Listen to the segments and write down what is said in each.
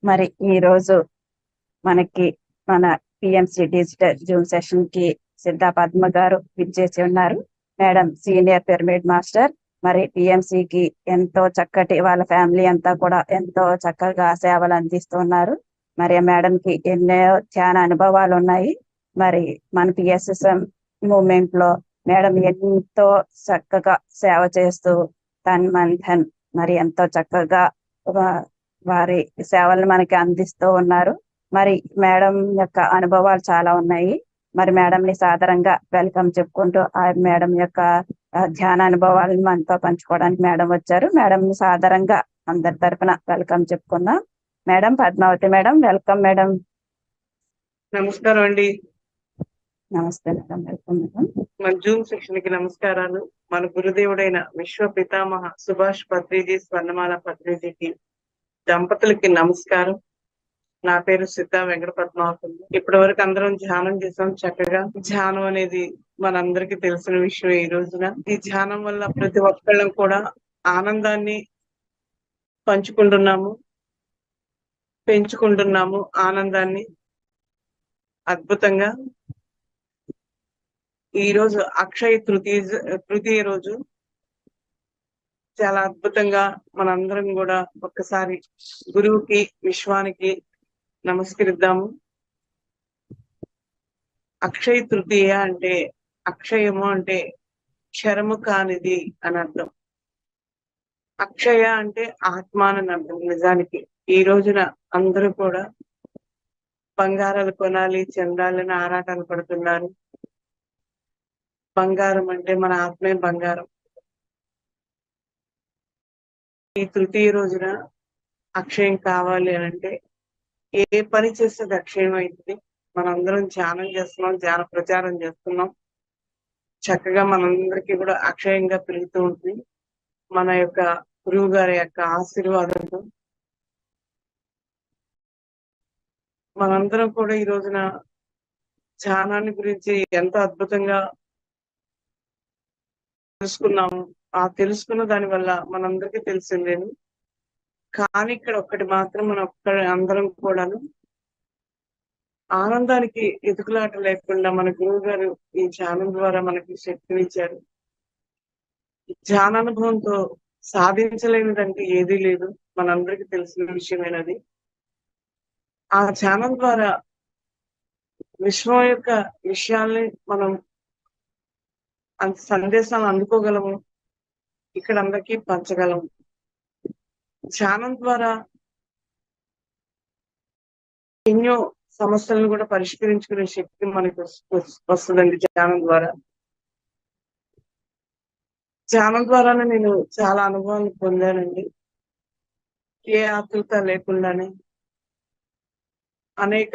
మరి ఈ రోజు మనకి మన పిఎంసి డిజిటల్ జూమ్ సెషన్ కి సిద్ధా పద్మ గారు విచ్చేసి ఉన్నారు. Madam senior pyramid master. మరి పిఎంసికి ఎంతో చక్కటి వాళ్ళ ఫ్యామిలీ అంతా కూడా ఎంతో చక్కగా సేవలు అందిస్తున్నారు. మరి ఆ మేడం కి ఎన్నో చాలా అనుభవాలు ఉన్నాయి. మరి మన పిఎస్ఎస్ఎం మూమెంట్ లో మేడం ఎంతో చక్కగా సేవ చేస్తూ తన్ మన్ ధన్ మరి ఎంతో చక్కగా వారి సేవలను మనకి అందిస్తూ ఉన్నారు. మరి మేడం యొక్క అనుభవాలు చాలా ఉన్నాయి. మరి మేడం ని సాదరంగా వెల్కమ్ చెప్పుకుంటూ ఆ మేడం యొక్క ధ్యాన అనుభవాలను మనతో పంచుకోవడానికి మేడం వచ్చారు. మేడం ని సాదరంగా అందరి తరఫున వెల్కమ్ చెప్పుకుందాం. Madam Padmavathi madam, welcome madam. నమస్కారం అండి. నమస్తే మేడం, వెల్కమ్ మేడం. మన జూమ్ సెక్షన్ కి నమస్కారాలు. మన గురుదేవుడైన విశ్వ పితామహ సుభాష్ పత్రిజీ, స్వర్ణమాల పత్రిజీకి దంపతులకి నమస్కారం. నా పేరు సిద్ధా వెంకట పద్మావతి. ఇప్పటి వరకు అందరం ధ్యానం చేసాం. చక్కగా ధ్యానం అనేది మనందరికి తెలిసిన విషయం. ఈ రోజున ఈ ధ్యానం వల్ల ప్రతి ఒక్కళ్ళం కూడా ఆనందాన్ని పంచుకుంటున్నాము, పెంచుకుంటున్నాము ఆనందాన్ని. అద్భుతంగా ఈ రోజు అక్షయ తృతీయ రోజు చాలా అద్భుతంగా మనందరం కూడా ఒక్కసారి గురువుకి, విశ్వానికి నమస్కరిద్దాము. అక్షయ తృతీయ అంటే అక్షయము అంటే క్షరము కానిది అని అర్థం. అక్షయ అంటే ఆత్మ అని అర్థం. నిజానికి ఈ రోజున అందరూ కూడా బంగారాలు కొనాలి, చెందాలని ఆరాటాలు పడుతున్నారు. బంగారం అంటే మన ఆత్మే బంగారం. ఈ తృతీయ రోజున అక్షయం కావాలి అని అంటే ఏ పని చేస్తే అక్షయం అవుతుంది. మనందరం ధ్యానం చేస్తున్నాం, ధ్యాన ప్రచారం చేస్తున్నాం. చక్కగా మనందరికీ కూడా అక్షయంగా పెరుగుతూ ఉంటుంది. మన యొక్క గురువు గారి యొక్క ఆశీర్వాదంతో మనందరం కూడా ఈ రోజున ధ్యానాన్ని గురించి ఎంతో అద్భుతంగా తెలుసుకున్నాము. ఆ తెలుసుకున్న దాని వల్ల మనందరికీ తెలిసిందేను. కానీ ఇక్కడ ఒక్కటి మాత్రం మనం అందరం కూడాను ఆనందానికి ఎదుగులాట లేకుండా మన గురువు గారు ఈ ధ్యానం ద్వారా మనకి శక్తినిచ్చారు. ధ్యానానుభవంతో సాధించలేనిదంటే ఏదీ లేదు, మనందరికీ తెలిసిన విషయమైనది. ఆ ధ్యానం ద్వారా విశ్వం యొక్క విషయాల్ని మనం సందేశాలను అందుకోగలము, ఇక్కడ అందరికీ పంచగలము. ధ్యానం ద్వారా ఎన్నో సమస్యలను కూడా పరిష్కరించుకునే శక్తి మనకు వస్తుందండి. ధ్యానం ద్వారానే నేను చాలా అనుభవాలు పొందానండి. ఏ ఆతృత లేకుండానే అనేక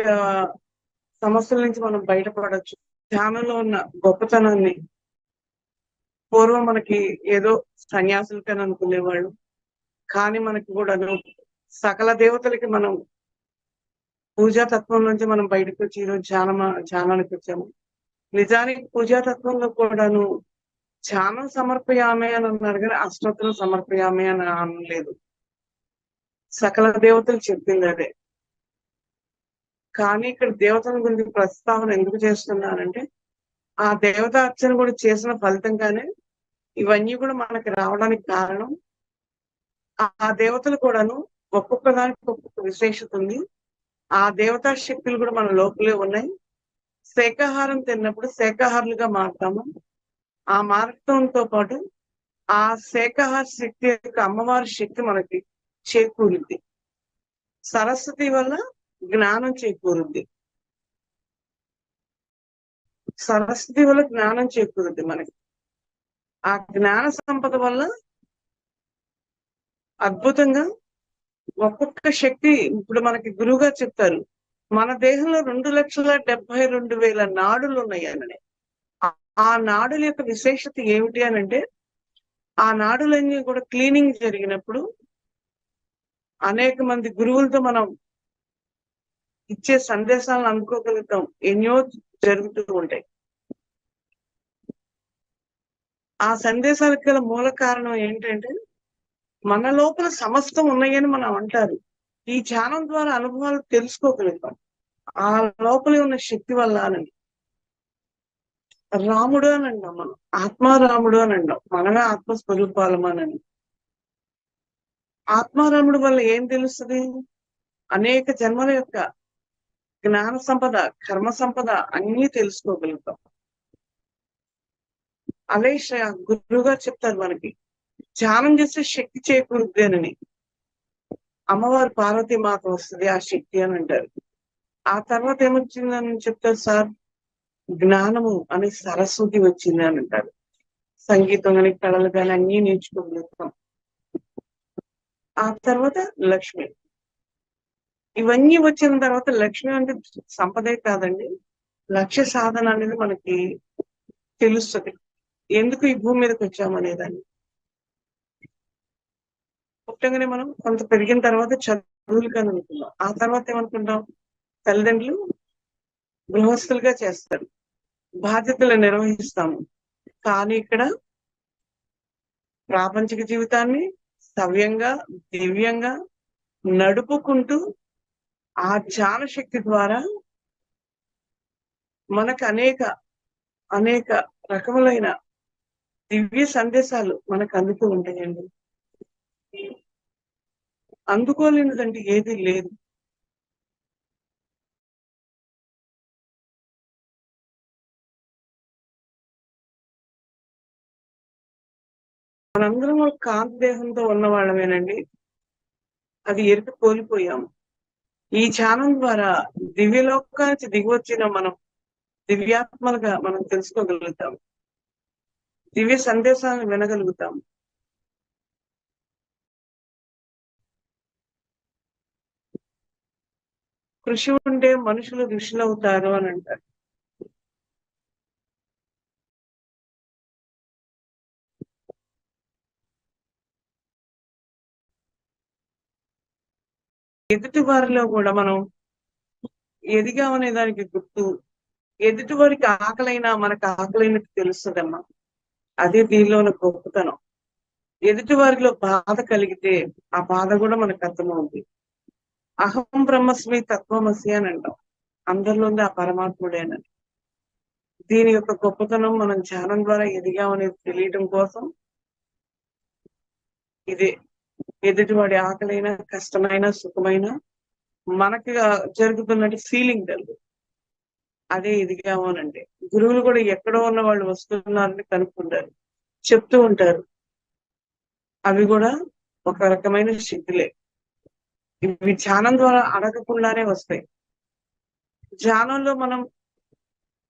సమస్యల నుంచి మనం బయటపడవచ్చు. ధ్యానంలో ఉన్న గొప్పతనాన్ని పూర్వం మనకి ఏదో సన్యాసులకని అనుకునేవాళ్ళు, కానీ మనకి కూడా సకల దేవతలకి మనం పూజాతత్వం నుంచి మనం బయటకు వచ్చి ఈరోజు ధ్యానానికి వచ్చాము. నిజానికి పూజాతత్వంలో కూడాను ధ్యానం సమర్పయామే అని అన్నారు, కానీ అష్టోత్తరం సమర్పయామే అని అనలేదు. సకల దేవతలు చెప్పింది అదే. కానీ ఇక్కడ దేవతల గురించి ప్రస్తావన ఎందుకు చేస్తున్నానంటే ఆ దేవత అర్చన కూడా చేసిన ఫలితంగానే ఇవన్నీ కూడా మనకి రావడానికి కారణం. ఆ దేవతలు కూడాను ఒక్కొక్క దానికి ఒక్కొక్క విశేషత ఉంది. ఆ దేవతా శక్తులు కూడా మన లోపలే ఉన్నాయి. శాకాహారం తిన్నప్పుడు శాకాహారులుగా మారుతాము. ఆ మార్గంతో పాటు ఆ శాకాహార శక్తి యొక్క అమ్మవారి శక్తి మనకి చేకూరుద్ది. సరస్వతి వల్ల జ్ఞానం చేకూరుద్ది. సరస్వతి వల్ల జ్ఞానం చేకూరుద్ది మనకి. ఆ జ్ఞాన సంపద వల్ల అద్భుతంగా ఒక్కొక్క శక్తి. ఇప్పుడు మనకి గురువుగా చెప్తారు, మన దేహంలో 2,72,000 నాడులు ఉన్నాయి అని. ఆ నాడుల యొక్క విశేషత ఏమిటి అని అంటే ఆ నాడులన్నీ కూడా క్లీనింగ్ జరిగినప్పుడు అనేక మంది గురువులతో మనం ఇచ్చే సందేశాలను అందుకోగలుగుతాం. ఎన్నో జరుగుతూ ఉంటాయి. ఆ సందేశాలకు గల మూల కారణం ఏంటంటే మన లోపల సమస్తం ఉన్నాయని మనం అంటారు, ఈ ధ్యానం ద్వారా అనుభవాలు తెలుసుకోగలుగుతాం. ఆ లోపలే ఉన్న శక్తి వల్ల అని రాముడు అని అంటాం మనం, ఆత్మారాముడు అని అంటాం, మనమే ఆత్మస్వరూపాలమనని. ఆత్మారాముడు వల్ల ఏం తెలుస్తుంది? అనేక జన్మల యొక్క జ్ఞాన సంపద, కర్మ సంపద అన్నీ తెలుసుకోగలుగుతాం. అలాగే గురువు గారు చెప్తారు మనకి, ధ్యానం చేస్తే శక్తి చేకూరుద్ది అని. అమ్మవారు పార్వతీ మాత వస్తుంది ఆ శక్తి అని అంటారు. ఆ తర్వాత ఏమొచ్చిందని చెప్తారు సార్, జ్ఞానము అనే సరస్వతి వచ్చింది అని అంటారు. సంగీతం కానీ కళలు కానీ అన్నీ నేర్చుకోగలుగుతాం. ఆ తర్వాత లక్ష్మి. ఇవన్నీ వచ్చిన తర్వాత లక్ష్మి అంటే సంపదే కాదండి, లక్ష్య సాధన అనేది మనకి తెలుస్తుంది. ఎందుకు ఈ భూమి మీదకి వచ్చామనేదాన్ని. పుట్టంగానే మనం కొంత పెరిగిన తర్వాత చదువులు కానీ అనుకున్నాం. ఆ తర్వాత ఏమనుకుంటాం, తల్లిదండ్రులు గృహస్థులుగా చేస్తారు, బాధ్యతలు నిర్వహిస్తాము. కానీ ఇక్కడ ప్రాపంచిక జీవితాన్ని సవ్యంగా దివ్యంగా నడుపుకుంటూ ఆ ధ్యాన శక్తి ద్వారా మనకు అనేక అనేక రకములైన దివ్య సందేశాలు మనకు అందుతూ ఉంటాయండి. అందుకోలేనిదంటే ఏది లేదు. మనందరం ఒక కాంతి దేహంతో ఉన్న వాళ్ళమేనండి, అది ఎరుక కోల్పోయాము. ఈ ధ్యానం ద్వారా దివ్యలోకానికి దిగివచ్చిన మనం దివ్యాత్మలుగా మనం తెలుసుకోగలుగుతాం, దివ్య సందేశాలను వినగలుగుతాం. కృషి ఉంటే మనుషులు ఋషులు అవుతారు అని అంటారు. ఎదుటి వారిలో కూడా మనం ఎదిగామనే దానికి గుర్తు, ఎదుటి వారికి ఆకలైనా మనకు ఆకలైనట్టు తెలుస్తుందమ్మా. అదే దీనిలో ఉన్న గొప్పతనం. ఎదుటి వారిలో బాధ కలిగితే ఆ బాధ కూడా మనకు అర్థమవుతుంది. అహం బ్రహ్మస్మి తత్వమసి అని అంటాం, అందరిలో ఉంది ఆ పరమాత్ముడేనని. దీని యొక్క గొప్పతనం మనం ధ్యానం ద్వారా ఎదిగామనేది తెలియడం కోసం ఇదే. ఎదుటివాడి ఆకలైనా కష్టమైనా సుఖమైనా మనకి జరుగుతున్నట్టు ఫీలింగ్ కలుగు, అదే ఎదిగాము అని అంటే. గురువులు కూడా ఎక్కడో ఉన్న వాళ్ళు వస్తున్నారని కనుక్కుంటారు, చెప్తూ ఉంటారు. అవి కూడా ఒక రకమైన శక్తులే. ఇవి ధ్యానం ద్వారా అడగకుండానే వస్తాయి. ధ్యానంలో మనం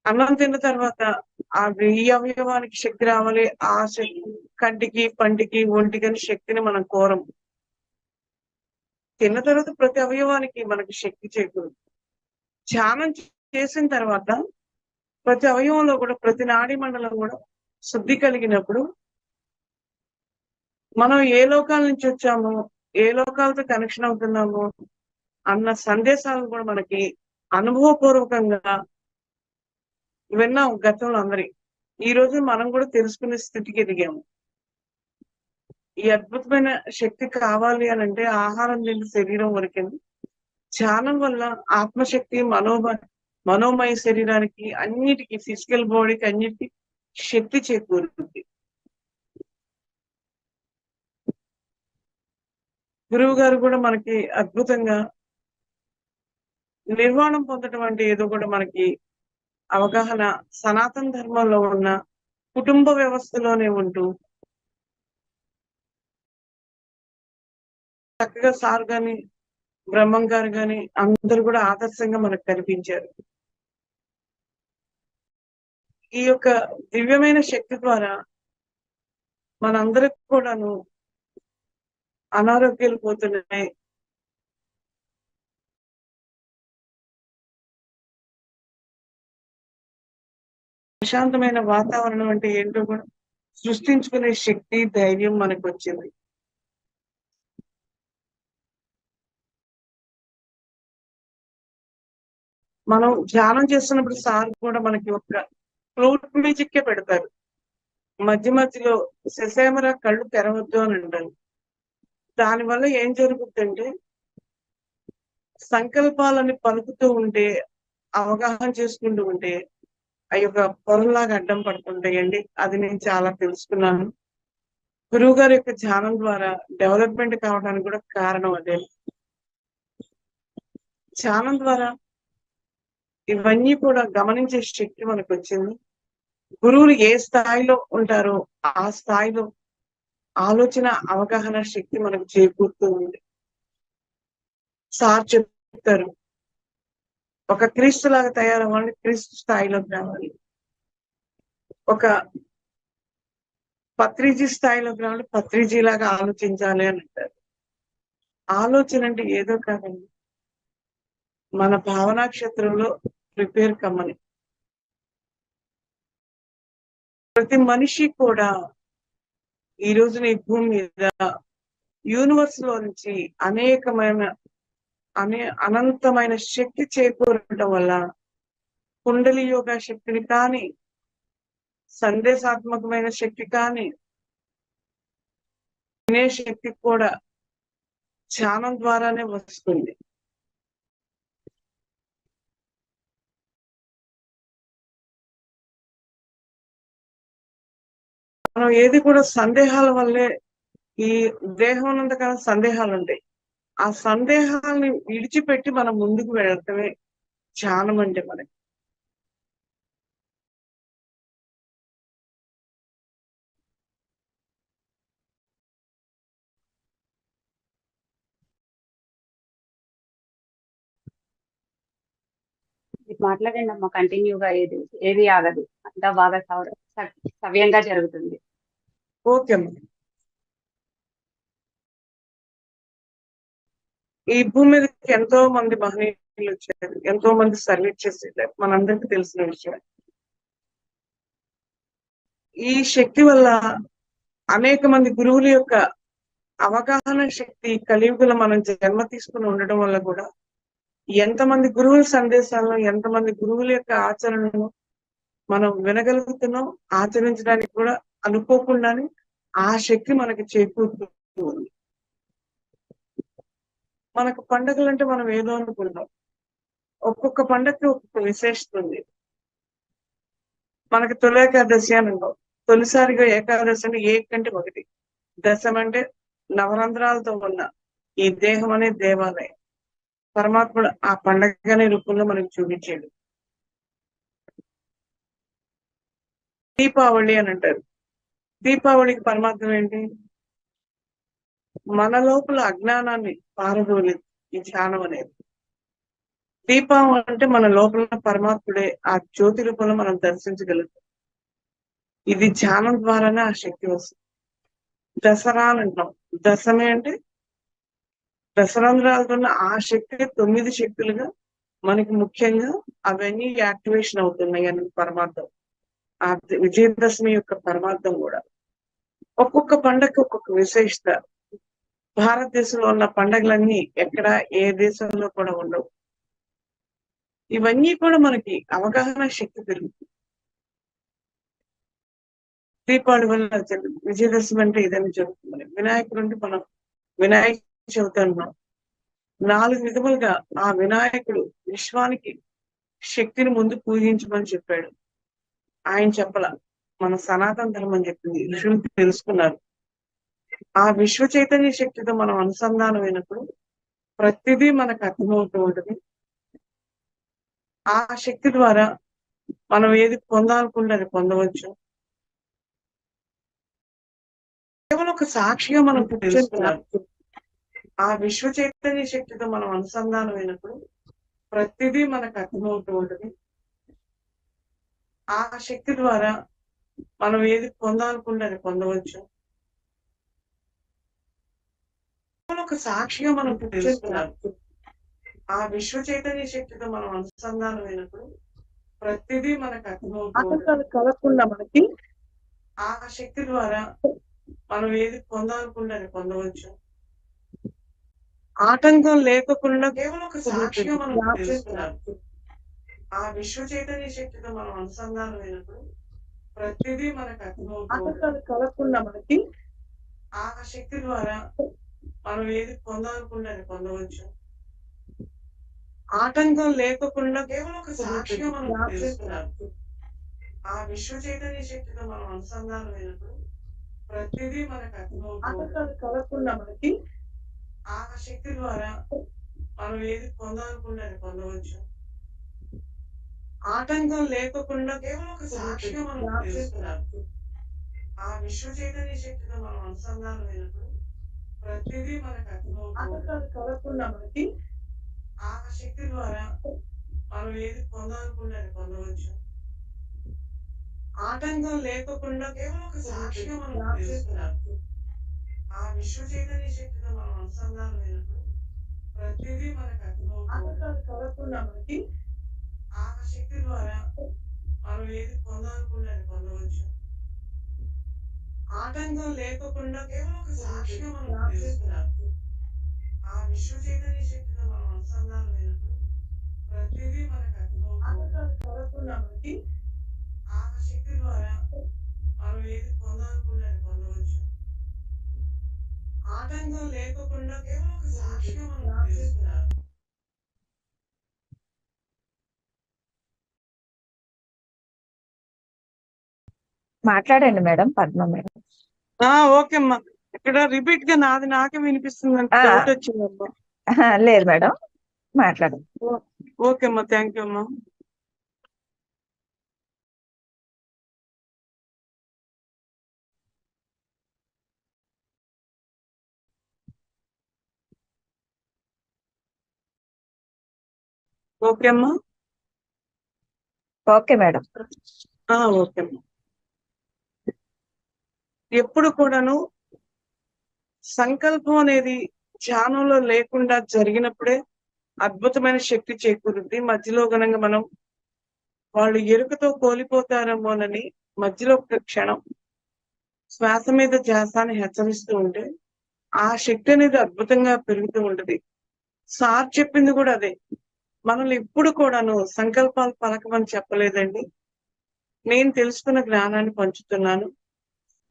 అన్నం తిన్న తర్వాత ఈ అవయవానికి శక్తి రావాలి, ఆ శక్తి కంటికి పంటికి ఒంటికి అని శక్తిని మనం కోరం. తిన్న తర్వాత ప్రతి అవయవానికి మనకి శక్తి చేకూరుతుంది. ధ్యానం చేసిన తర్వాత ప్రతి అవయవంలో కూడా ప్రతి నాడీ మండలం కూడా శుద్ధి కలిగినప్పుడు మనం ఏ లోకాల నుంచి వచ్చామో, ఏ లోకాలతో కనెక్షన్ అవుతున్నామో అన్న సందేశాలను కూడా మనకి అనుభవపూర్వకంగా విన్నాం గతంలో అందరి. ఈ రోజు మనం కూడా తెలుసుకునే స్థితికి ఎదిగాము. ఈ అద్భుతమైన శక్తి కావాలి అని అంటే ఆహారం తిని శరీరం వరకేంది, ధ్యానం వల్ల ఆత్మశక్తి మనోమయ శరీరానికి అన్నిటికీ, ఫిజికల్ బాడీకి అన్నిటికీ శక్తి చేకూరుతుంది. గురువు గారు కూడా మనకి అద్భుతంగా నిర్వాణం పొందడం అంటే ఏదో కూడా మనకి అవగాహన సనాతన ధర్మంలో ఉన్న కుటుంబ వ్యవస్థలోనే ఉంటూ చక్కగా సార్ గాని బ్రహ్మం గారు గాని అందరూ కూడా ఆదర్శంగా మనకు కనిపించారు. ఈ యొక్క దివ్యమైన శక్తి ద్వారా మనందరికి కూడాను అనారోగ్యాలు పోతున్నాయి. ప్రశాంతమైన వాతావరణం అంటే ఏంటో కూడా సృష్టించుకునే శక్తి, ధైర్యం మనకు వచ్చింది. మనం ధ్యానం చేస్తున్నప్పుడు సార్ కూడా మనకి ఒక ఫ్లూట్ మ్యూజిక్కే పెడతారు. మధ్య మధ్యలో శశేమర కళ్ళు తెరవద్దు అని అంటారు. దానివల్ల ఏం జరుగుతుందంటే సంకల్పాలని పలుకుతూ ఉంటే, అవగాహన చేసుకుంటూ ఉంటే ఆ యొక్క పొరలాగా అడ్డం పడుతుంటాయండి. అది నేను చాలా తెలుసుకున్నాను. గురువు గారి యొక్క ధ్యానం ద్వారా డెవలప్మెంట్ కావడానికి కూడా కారణం అదే. ధ్యానం ద్వారా ఇవన్నీ కూడా గమనించే శక్తి మనకు వచ్చింది. గురువులు ఏ స్థాయిలో ఉంటారో ఆ స్థాయిలో ఆలోచన అవగాహన శక్తి మనకు చేకూరుతూ ఉంది. సార్ చెప్తారు, ఒక క్రీస్తు లాగా తయారవ్వాలి, క్రీస్తు స్థాయిలోకి రావాలి. ఒక పత్రిజీ స్థాయిలోకి రావాలి, పత్రిజీ లాగా ఆలోచించాలి అని అంటారు. ఆలోచన అంటే ఏదో కాదండి, మన భావనా క్షేత్రంలో ప్రిపేర్ కమ్మని. ప్రతి మనిషి కూడా ఈ రోజున ఈ భూమి మీద యూనివర్స్ లో నుంచి అనంతమైన శక్తి చేకూరడం వల్ల కుండలి యోగా శక్తిని కానీ, సందేశాత్మకమైన శక్తి కానీ, వినే శక్తి కూడా ధ్యానం ద్వారానే వస్తుంది. మనం ఏది కూడా సందేహాల వల్లే, ఈ దేహం ఉన్నంతకాలం సందేహాలు ఉంటాయి. ఆ సందేహాన్ని విడిచిపెట్టి మనం ముందుకు వెళ్ళటమే ధ్యానం అంటే మనకి. మాట్లాడండి అమ్మ, కంటిన్యూగా ఏది ఆగదు, అంతా బాగా సవ్యంగా జరుగుతుంది. ఓకే అమ్మ. ఈ భూమి మీదకి ఎంతో మంది మహనీయులు వచ్చారు, ఎంతో మంది సర్వీస్ చేసేది మనందరికీ తెలిసిన విషయం. ఈ శక్తి వల్ల అనేక మంది గురువుల యొక్క అవగాహన శక్తి కలియుగలో మనం జన్మ తీసుకుని ఉండడం వల్ల కూడా ఎంతమంది గురువుల సందేశాలను, ఎంతమంది గురువుల యొక్క ఆచరణను మనం వినగలుగుతున్నాం, ఆచరించడానికి కూడా అనుకోకుండానే ఆ శక్తి మనకి చేకూరుతూ ఉంది. మనకు పండుగలు అంటే మనం ఏదో అనుకుంటాం, ఒక్కొక్క పండగకి ఒక్కొక్క విశేషత ఉంది. మనకి తొలి ఏకాదశి అని అంటాం. తొలిసారిగా ఏకాదశి అంటే ఏకంటే ఒకటి, దశం అంటే నవరంధ్రాలతో ఉన్న ఈ దేహం అనే దేవాలయం పరమాత్ముడు ఆ పండగ అనే రూపంలో మనకు చూపించాడు. దీపావళి అని అంటారు. దీపావళికి పరమార్థం ఏంటి? మన లోపల అజ్ఞానాన్ని పారదోలేదు ఈ ధ్యానం అనేది. దీపం అంటే మన లోపల పరమాత్ముడే ఆ జ్యోతి రూపంలో మనం దర్శించగలుగుతాం. ఇది ధ్యానం ద్వారానే ఆ శక్తి వస్తుంది. దసరా అని అంటాం. దశమే అంటే దశరంధ్రాలతో ఆ శక్తి 9 శక్తులుగా మనకి ముఖ్యంగా అవన్నీ యాక్టివేషన్ అవుతున్నాయి అని పరమార్థం. ఆ విజయదశమి యొక్క పరమార్థం కూడా. ఒక్కొక్క పండగకి ఒక్కొక్క విశేషత. భారతదేశంలో ఉన్న పండగలన్నీ ఎక్కడ ఏ దేశంలో కూడా ఉండవు. ఇవన్నీ కూడా మనకి అవగాహన శక్తి పెరుగుతుంది. దీపావళి వల్ల విజయదశమి అంటే ఇదని జరుగుతుంది. వినాయకుడు అంటే మనం వినాయక చవితి అంటున్నాం. 4 విధములుగా ఆ వినాయకుడు విశ్వానికి శక్తిని ముందు పూజించమని చెప్పాడు. ఆయన చెప్పల, మన సనాతన ధర్మం చెప్పింది. ఋషులు తెలుసుకున్నారు. ఆ విశ్వ చైతన్య శక్తితో మనం అనుసంధానమైనప్పుడు ప్రతిదీ మనకు అర్థమవుతూ ఉంటుంది. ఆ శక్తి ద్వారా మనం ఏది పొందాలనుకుంటే అది పొందవచ్చు. కేవలం ఒక సాక్షిగా మనం తెలుసుకున్నాం. ఆ విశ్వ చైతన్య శక్తితో మనం అనుసంధానమైనప్పుడు ప్రతిదీ మనకు అర్థమవుతూ ఉంటుంది. ఆ శక్తి ద్వారా మనం ఏది పొందాలనుకుంటే అది పొందవచ్చు. ఒక సాక్షిగా మనం తెలుసుకున్నాం. ఆ విశ్వ చైతన్య శక్తితో మనం అనుసంధానమైనప్పుడు ప్రతిదీ మనకు అర్థమవుతుంది. కలగకుండా మనకి ఆ శక్తి ద్వారా మనం ఏది పొందాలనుకుంటే అది పొందవచ్చు. ఆటంకం లేకుండా కేవలం ఒక సాక్షిగా మనం తెలుసుకున్నాం. ఆ విశ్వ చైతన్య శక్తితో మనం అనుసంధానమైనప్పుడు ప్రతిదీ మనకు అర్థమవుతుంది. కలగకుండా మనకి ఆ శక్తి ద్వారా మనం ఏది పొందాలనుకుంటే అది పొందవచ్చు. ఆటంకం లేకుండా కేవలం ఒక సాక్షిగా మనం తెలుస్తున్నారు. ఆ విశ్వ చైతన్య శక్తితో మనం అనుసంధానమైనప్పుడు ప్రతిదీ మనకు ఆటంకాలు కలగకుండా మనకి ఆ శక్తి ద్వారా మనం ఏది పొందాలనుకుంటే అది పొందవచ్చు. ఆటంకం లేకుండా కేవలం ఒక సాక్షిగా మనం తెలుస్తున్నారు. ఆ విశ్వ చైతన్య శక్తితో మనం అనుసంధానమైనప్పుడు ప్రతిదీ మనకు ఆటంకాలు కలగకుండా మనకి ఆ శక్తి ద్వారా మనం ఏది పొందాలనుకుంటే అది పొందవచ్చు. ఆటంకం లేకుండా కేవలం ఒక సాక్షిగా మనం తెలుస్తున్నారు. ఆ విశ్వ చైతన్య శక్తితో మనం అనుసంధానమైనప్పుడు ప్రతిదీ మనకు ఆటంకాలు కలగకుండా మనకి ఆ శక్తి ద్వారా మనం ఏది పొందాలనుకుంటే అది పొందవచ్చు. ఆటంకం లేకుండా కేవలం ఒక సాక్షిగా మనం తెలుస్తున్నారు. ఆ విశ్వ చైతన్య శక్తితో మనం అనుసంధానమైనప్పుడు ప్రతిదీ మనకు ఆటంకాలు కలగకుండా మనకి ఆ శక్తి ద్వారా మనం ఏది పొందాలనుకుంటే అది పొందవచ్చు. ఆటంకం లేకుండా కేవలం ఒక సాక్షిగా మనం తెలుస్తున్నారు. మాట్లాడండి మేడం, పద్మ మేడం. ఓకే అమ్మా. ఇక్కడ రిపీట్ గా నాది నాకే వినిపిస్తుంది అంటే డౌట్ వచ్చిందమ్మా. లేదు మేడం, మాట్లాడండి. ఓకే అమ్మా, థ్యాంక్ యూ అమ్మా. ఓకే అమ్మా. Okay madam. ఓకే అమ్మా. ఎప్పుడు కూడాను సంకల్పం అనేది ధ్యానంలో లేకుండా జరిగినప్పుడే అద్భుతమైన శక్తి చేకూరుద్ది. మధ్యలో గనంగా మనం వాళ్ళు ఎరుకతో కోల్పోతారేమోనని మధ్యలో ఒక క్షణం శ్వాస మీద ధ్యాసాన్ని హెచ్చరిస్తూ ఉంటే ఆ శక్తి అనేది అద్భుతంగా పెరుగుతూ ఉంటది. సార్ చెప్పింది కూడా అదే. మనల్ని ఎప్పుడు కూడాను సంకల్పాలు పలకమని చెప్పలేదండి. నేను తెలుసుకున్న జ్ఞానాన్ని పంచుతున్నాను.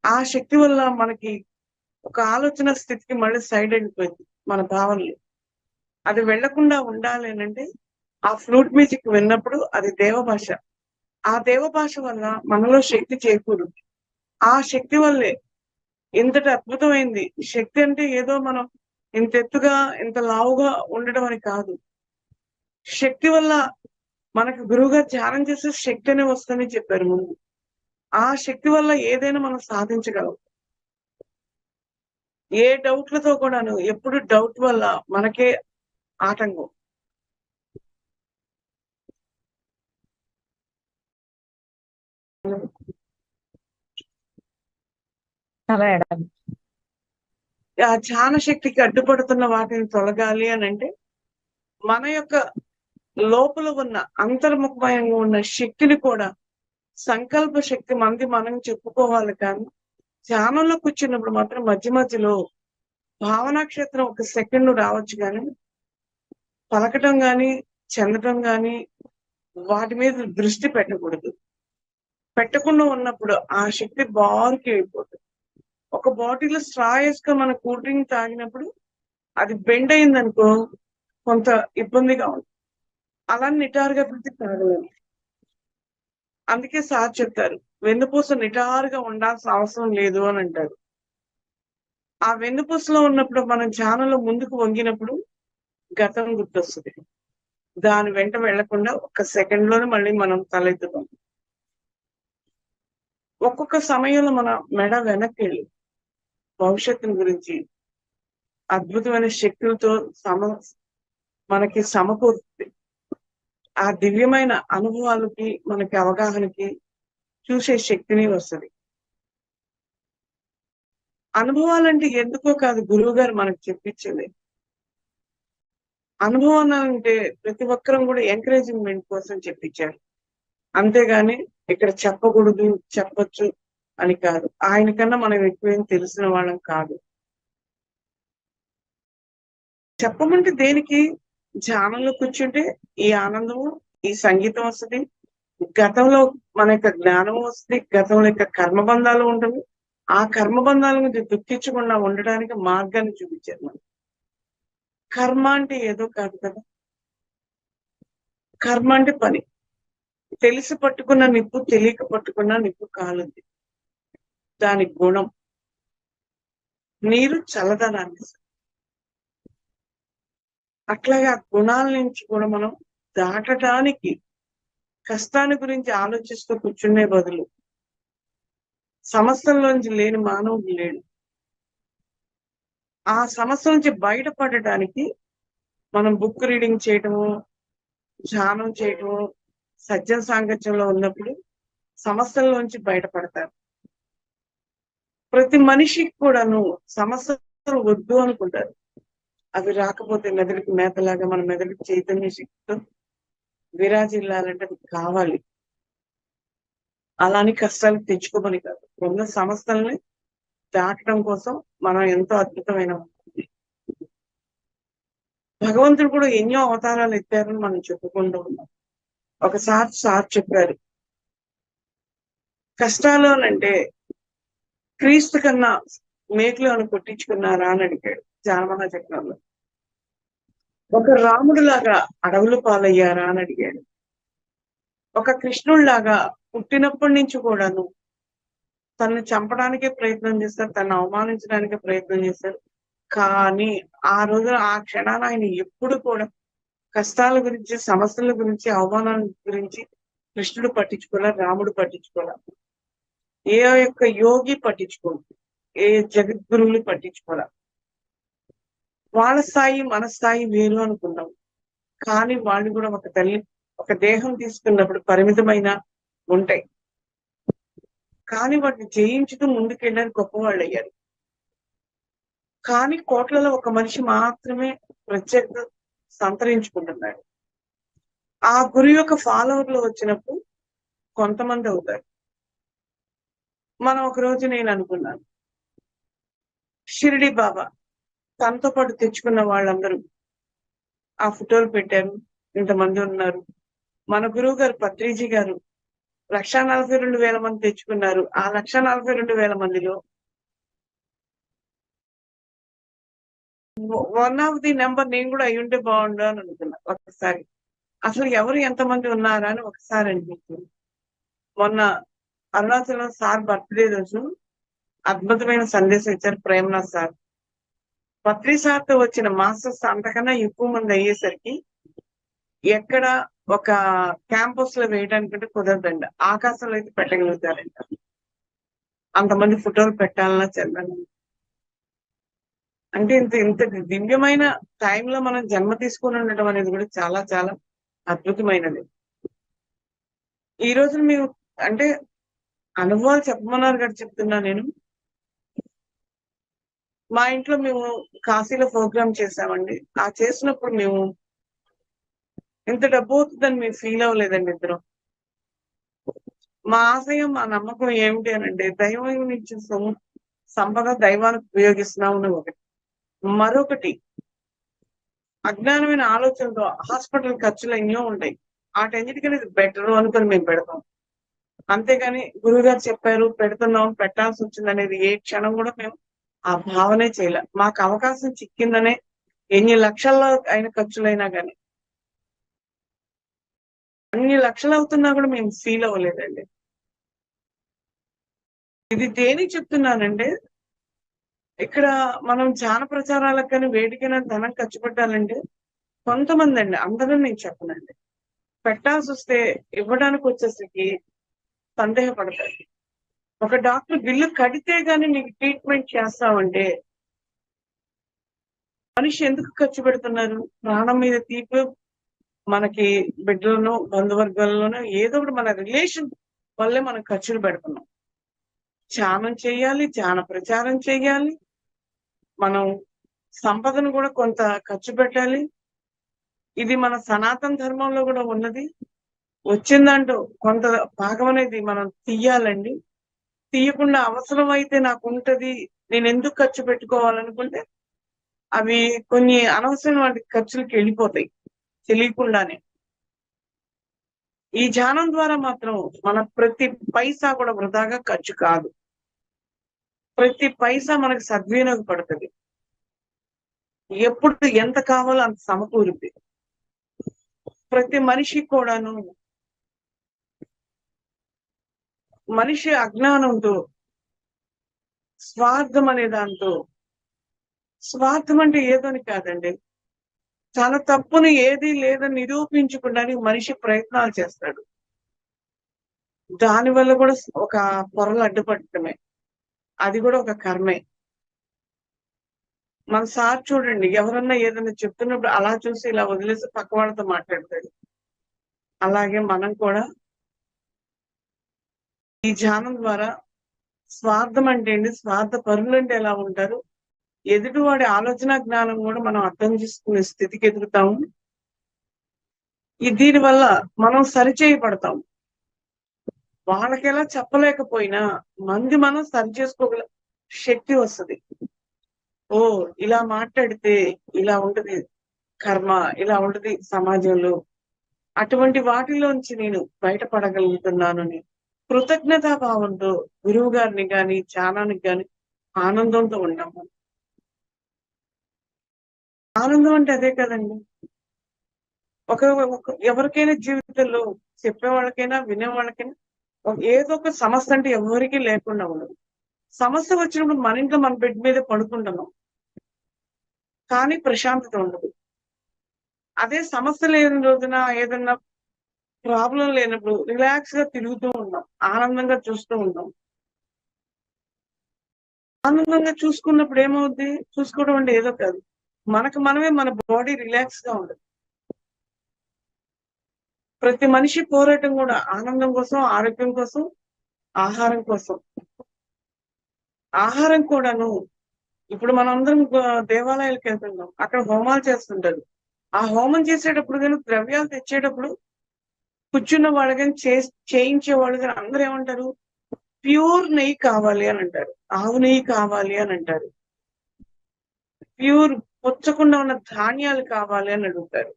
ఆ శక్తి వల్ల మనకి ఒక ఆలోచన స్థితికి మళ్ళీ సైడ్ అయిపోయింది మన భావనలు. అది వెళ్లకుండా ఉండాలి అంటే ఆ ఫ్లూట్ మ్యూజిక్ విన్నప్పుడు అది దేవ భాష. ఆ దేవ భాష వల్ల మనలో శక్తి చేకూరుంది. ఆ శక్తి వల్లే ఇంతటి అద్భుతమైంది. శక్తి అంటే ఏదో మనం ఇంత ఎత్తుగా ఇంత లావుగా ఉండడం అని కాదు. శక్తి వల్ల మనకు గురువుగారు ధ్యానం చేసే శక్తి అనే వస్తుందని చెప్పారు ముందు. ఆ శక్తి వల్ల ఏదైనా మనం సాధించగలం. ఏ డౌట్లతో కూడాను ఎప్పుడు డౌట్ వల్ల మనకే ఆటంకం. మేడం, ఆ ధ్యాన శక్తికి అడ్డుపడుతున్న వాటిని తొలగాలి అని అంటే మన యొక్క లోపల ఉన్న అంతర్ముఖమయంగా ఉన్న శక్తిని కూడా సంకల్ప శక్తి మనం చెప్పుకోవాలి. కానీ ధ్యానంలో కూర్చున్నప్పుడు మాత్రం మధ్య మధ్యలో భావనా క్షేత్రం ఒక సెకండ్ రావచ్చు, కానీ పలకటం గాని చెందటం గాని వాటి మీద దృష్టి పెట్టకూడదు. పెట్టకుండా ఉన్నప్పుడు ఆ శక్తి బారుకి అయిపోతుంది. ఒక బాటిల్ స్ట్రా వేసుకొని మన కూల్ డ్రింక్ తాగినప్పుడు అది బెండ్ అయింది అనుకో కొంత ఇబ్బందిగా ఉంది. అలా నిటారుగా పెట్టి తాగలేము. అందుకే సార్ చెప్తారు వెన్నుపూస నిటారుగా ఉండాల్సిన అవసరం లేదు అని అంటారు. ఆ వెన్నుపూసలో ఉన్నప్పుడు మనం ధ్యానంలో ముందుకు వంగినప్పుడు గతం గుర్తొస్తుంది. దాని వెంట వెళ్లకుండా ఒక్క సెకండ్ లోనే మళ్ళీ మనం తలెత్తుతాం. ఒక్కొక్క సమయంలో మన మెడ వెనక్కి వెళ్ళి భవిష్యత్తుని గురించి అద్భుతమైన శక్తులతో మనకి సమకూరుతుంది. ఆ దివ్యమైన అనుభవాలకి మనకి అవగాహనకి చూసే శక్తిని వస్తుంది. అనుభవాలంటే ఎందుకో కాదు గురువు గారు మనకు చెప్పించింది. అనుభవం అంటే ప్రతి ఒక్కరం కూడా ఎంకరేజ్మెంట్ కోసం చెప్పించారు. అంతేగాని ఇక్కడ చెప్పకూడదు చెప్పొచ్చు అని కాదు. ఆయన కన్నా మనం ఎక్కువేం తెలిసిన వాళ్ళం కాదు. చెప్పమంటే దేనికి? ధ్యానంలో కూర్చుంటే ఈ ఆనందము, ఈ సంగీతం వస్తుంది. గతంలో మన యొక్క జ్ఞానం వస్తుంది. గతంలో యొక్క కర్మబంధాలు ఉండవు. ఆ కర్మబంధాల నుంచి దుఃఖించకుండా ఉండడానికి మార్గాన్ని చూపించారు మనం. కర్మ అంటే ఏదో కాదు కదా. కర్మ అంటే పని. తెలిసి పట్టుకున్న నిప్పు తెలియక పట్టుకున్న నిప్పు కాలుద్ది. దాని గుణం నీరు చల్లదనాన్ని ఇస్తుంది. అట్లాగే ఆ గుణాల నుంచి కూడా మనం దాటడానికి కష్టాన్ని గురించి ఆలోచిస్తూ కూర్చునే బదులు సమస్యల్లోంచి లేని మానవుడు లేడు. ఆ సమస్య నుంచి బయటపడటానికి మనం బుక్ రీడింగ్ చేయటము, ధ్యానం చేయటము, సజ్జన సాంగత్యంలో ఉన్నప్పుడు సమస్యల్లోంచి బయటపడతారు. ప్రతి మనిషికి కూడాను సమస్యలు వద్దు అనుకుంటారు. అవి రాకపోతే మెదడుకి మేతలాగా మన మెదడుకి చైతన్య శక్తితో విరాజిల్లాలంటే అది కావాలి. అలాని కష్టాలు తెచ్చుకోమని కాదు. ఉన్న సమస్యల్ని దాటడం కోసం మనం ఎంతో అద్భుతమైన భగవంతుడు కూడా ఎన్నో అవతారాలు ఎత్తారని మనం చెప్పుకుంటూ ఉన్నాం. ఒకసారి సార్ చెప్పారు, కష్టాలు క్రీస్తు కన్నా మేకులు అని కొట్టించుకున్నారా అని అడిగాడు జానమన చక్రంలో. ఒక రాముడు లాగా అడవులు పాలయ్యారా అని అడిగాడు. ఒక కృష్ణుడిలాగా పుట్టినప్పటి నుంచి కూడాను తనని చంపడానికే ప్రయత్నం చేస్తారు, తనను అవమానించడానికే ప్రయత్నం చేస్తారు. కానీ ఆ రోజు ఆ క్షణాన ఆయన ఎప్పుడు కూడా కష్టాల గురించి, సమస్యల గురించి, అవమానాల గురించి కృష్ణుడు పట్టించుకోలే, రాముడు పట్టించుకోలే, ఏ యొక్క యోగి పట్టించుకోడు, ఏ జగద్గురువులు పట్టించుకోలే. వాళ్ళ స్థాయి మన స్థాయి వేరు అనుకున్నాం. కానీ వాళ్ళు కూడా ఒక దేహం తీసుకున్నప్పుడు పరిమితమైన ఉంటాయి. కానీ వాటిని జయించుతూ ముందుకెళ్ళని గొప్పవాళ్ళు అయ్యారు. కానీ కోట్లలో ఒక మనిషి మాత్రమే ప్రత్యేకత సంతరించుకుంటున్నాడు. ఆ గురు యొక్క ఫాలోవర్లు వచ్చినప్పుడు కొంతమంది అవుతారు. మనం ఒక రోజు నేను అనుకున్నాను, షిరిడి బాబా తనతో పాటు తెచ్చుకున్న వాళ్ళందరూ ఆ ఫోటోలు పెట్టారు, ఇంతమంది ఉన్నారు. మన గురువు గారు పత్రిజీ గారు 1,42,000 మంది తెచ్చుకున్నారు. ఆ 1,42,000 మందిలో వన్ ఆఫ్ ది నెంబర్ నేను కూడా అయి ఉంటే బాగుండు అని అనుకున్నా. ఒకసారి అసలు ఎవరు ఎంతమంది ఉన్నారా అని ఒకసారి అనిపించింది. మొన్న అరుణాచలం సార్ బర్త్డే రోజు అద్భుతమైన సందేశం ఇచ్చారు ప్రేమనాథ్ సార్. పత్రి సార్తో వచ్చిన మాస్టర్స్ అంతకన్నా ఎక్కువ మంది అయ్యేసరికి ఎక్కడ ఒక క్యాంపస్ లో వేయడానికంటే కుదరదండి. ఆకాశంలో అయితే పెట్టగలుగుతారంట. అంతమంది ఫోటోలు పెట్టాలన్నా చెందాలి అంటే ఇంత దివ్యమైన టైంలో మనం జన్మ తీసుకుని ఉండటం అనేది కూడా చాలా చాలా అద్భుతమైనది. ఈ రోజు మేము అంటే అనుభవాలు చెప్పమన్నారు కదా చెప్తున్నా నేను. మా ఇంట్లో మేము కాశీలో ప్రోగ్రామ్ చేసామండి. ఆ చేసినప్పుడు మేము ఇంత డబ్బు అవుతుందని మేము ఫీల్ అవ్వలేదండి ఇద్దరం. మా ఆశయం, మా నమ్మకం ఏమిటి అనంటే దైవం నుంచి సంపద దైవానికి ఉపయోగిస్తున్నామని ఒకటి. మరొకటి అజ్ఞానమైన ఆలోచనతో హాస్పిటల్ ఖర్చులు ఎన్నో ఉంటాయి. వాటన్నిటికీ ఇది బెటర్ అనుకుని మేము పెడతాం. అంతేగాని గురువుగారు చెప్పారు పెడుతున్నాం పెట్టాల్సి వచ్చింది అనేది ఏ క్షణం కూడా మేము ఆ భావనే చేయలే. మాకు అవకాశం చిక్కిందనే ఎన్ని లక్షల్లో అయిన ఖర్చులైనా కానీ అన్ని లక్షలు అవుతున్నా కూడా మేము ఫీల్ అవ్వలేదండి. ఇది దేనికి చెప్తున్నానంటే ఇక్కడ మనం ధ్యాన ప్రచారాలకు కానీ వేడికైనా ధనం ఖర్చు పెట్టాలంటే కొంతమంది అండి, అందరూ నేను చెప్పనండి, పెట్టాల్సి వస్తే ఇవ్వడానికి వచ్చేసరికి సందేహపడతారు. ఒక డాక్టర్ బిల్లు కడితే గానీ నీకు ట్రీట్మెంట్ చేస్తామంటే మనిషి ఎందుకు ఖర్చు పెడుతున్నారు? ప్రాణం మీద తీపి మనకి బిడ్డలను బంధువర్గాల్లోనూ ఏదో ఒకటి మన రిలేషన్ వల్లే మనం ఖర్చులు పెడుతున్నాం. ధ్యానం చేయాలి, ధ్యాన ప్రచారం చేయాలి, మనం సంపదను కూడా కొంత ఖర్చు పెట్టాలి. ఇది మన సనాతన ధర్మంలో కూడా ఉన్నది. వచ్చిందంటూ కొంత భాగం అనేది మనం తీయాలండి. తీయకుండా అవసరం అయితే నాకు ఉంటది, నేను ఎందుకు ఖర్చు పెట్టుకోవాలనుకుంటే అవి కొన్ని అనవసరమైన ఖర్చులకి వెళ్ళిపోతాయి తెలియకుండానే. ఈ ధ్యానం ద్వారా మాత్రం మన ప్రతి పైసా కూడా వృధాగా ఖర్చు కాదు. ప్రతి పైసా మనకు సద్వినియోగపడుతుంది. ఎప్పుడు ఎంత కావాలో అంత సమకూరుద్ది. ప్రతి మనిషి కూడాను మనిషి అజ్ఞానంతో స్వార్థం అనే దాంతో, స్వార్థం అంటే ఏదని కాదండి, తన తప్పుని ఏది లేదని నిరూపించుకోవడానికి మనిషి ప్రయత్నాలు చేస్తాడు. దానివల్ల కూడా ఒక పొరలు అడ్డుపడటమే, అది కూడా ఒక కర్మే. మన సార్ చూడండి, ఎవరన్నా ఏదైనా చెప్తున్నప్పుడు అలా చూసి ఇలా వదిలేసి పక్క వాళ్ళతో మాట్లాడతాడు. అలాగే మనం కూడా ఈ ధ్యానం ద్వారా స్వార్థం అంటే ఏంటి, స్వార్థ పరులు అంటే ఎలా ఉంటారు, ఎదుటివాడి ఆలోచన జ్ఞానం కూడా మనం అర్థం చేసుకునే స్థితికి ఎదుగుతాము. దీనివల్ల మనం సరిచేయబడతాం. వాళ్ళకి ఎలా చెప్పలేకపోయినా మనం సరి చేసుకోగల శక్తి వస్తుంది. ఓ, ఇలా మాట్లాడితే ఇలా ఉంటది కర్మ, ఇలా ఉంటది సమాజంలో, అటువంటి వాటిలోంచి నేను బయటపడగలుగుతున్నానని కృతజ్ఞతా భావంతో గురువు గారిని గాని ధ్యానానికి గాని ఆనందంతో ఉన్నాము. ఆనందం అంటే అదే కదండి. ఎవరికైనా జీవితంలో చెప్పే వాళ్ళకైనా వినే వాళ్ళకైనా ఏదో ఒక సమస్య అంటే ఎవరికి లేకుండా ఉండదు. సమస్య వచ్చినప్పుడు మన ఇంట్లో మన బెడ్ మీద పడుకుంటున్నాం, కానీ ప్రశాంతత ఉండదు. అదే సమస్య లేని రోజున, ఏదన్నా ప్రాబ్లం లేనప్పుడు రిలాక్స్ గా తిరుగుతూ ఉన్నాం, ఆనందంగా చూస్తూ ఉన్నాం. ఆనందంగా చూసుకున్నప్పుడు ఏమవుద్ది, చూసుకోవడం అంటే ఏదో కాదు, మనకు మనమే మన బాడీ రిలాక్స్ గా ఉండదు. ప్రతి మనిషి పోరాటం కూడా ఆనందం కోసం, ఆరోగ్యం కోసం, ఆహారం కోసం. ఆహారం కూడాను ఇప్పుడు మనం అందరం దేవాలయాలకు వెళ్తున్నాం, అక్కడ హోమాలు చేస్తుంటారు. ఆ హోమం చేసేటప్పుడు కానీ ద్రవ్యాలు తెచ్చేటప్పుడు కూర్చున్న వాళ్ళు కానీ చేయించే వాళ్ళు కానీ అందరూ ఏమంటారు, ప్యూర్ నెయ్యి కావాలి అని అంటారు, ఆవు నెయ్యి కావాలి అని అంటారు, ప్యూర్ పుచ్చకుండా ఉన్న ధాన్యాలు కావాలి అని అడుగుతారు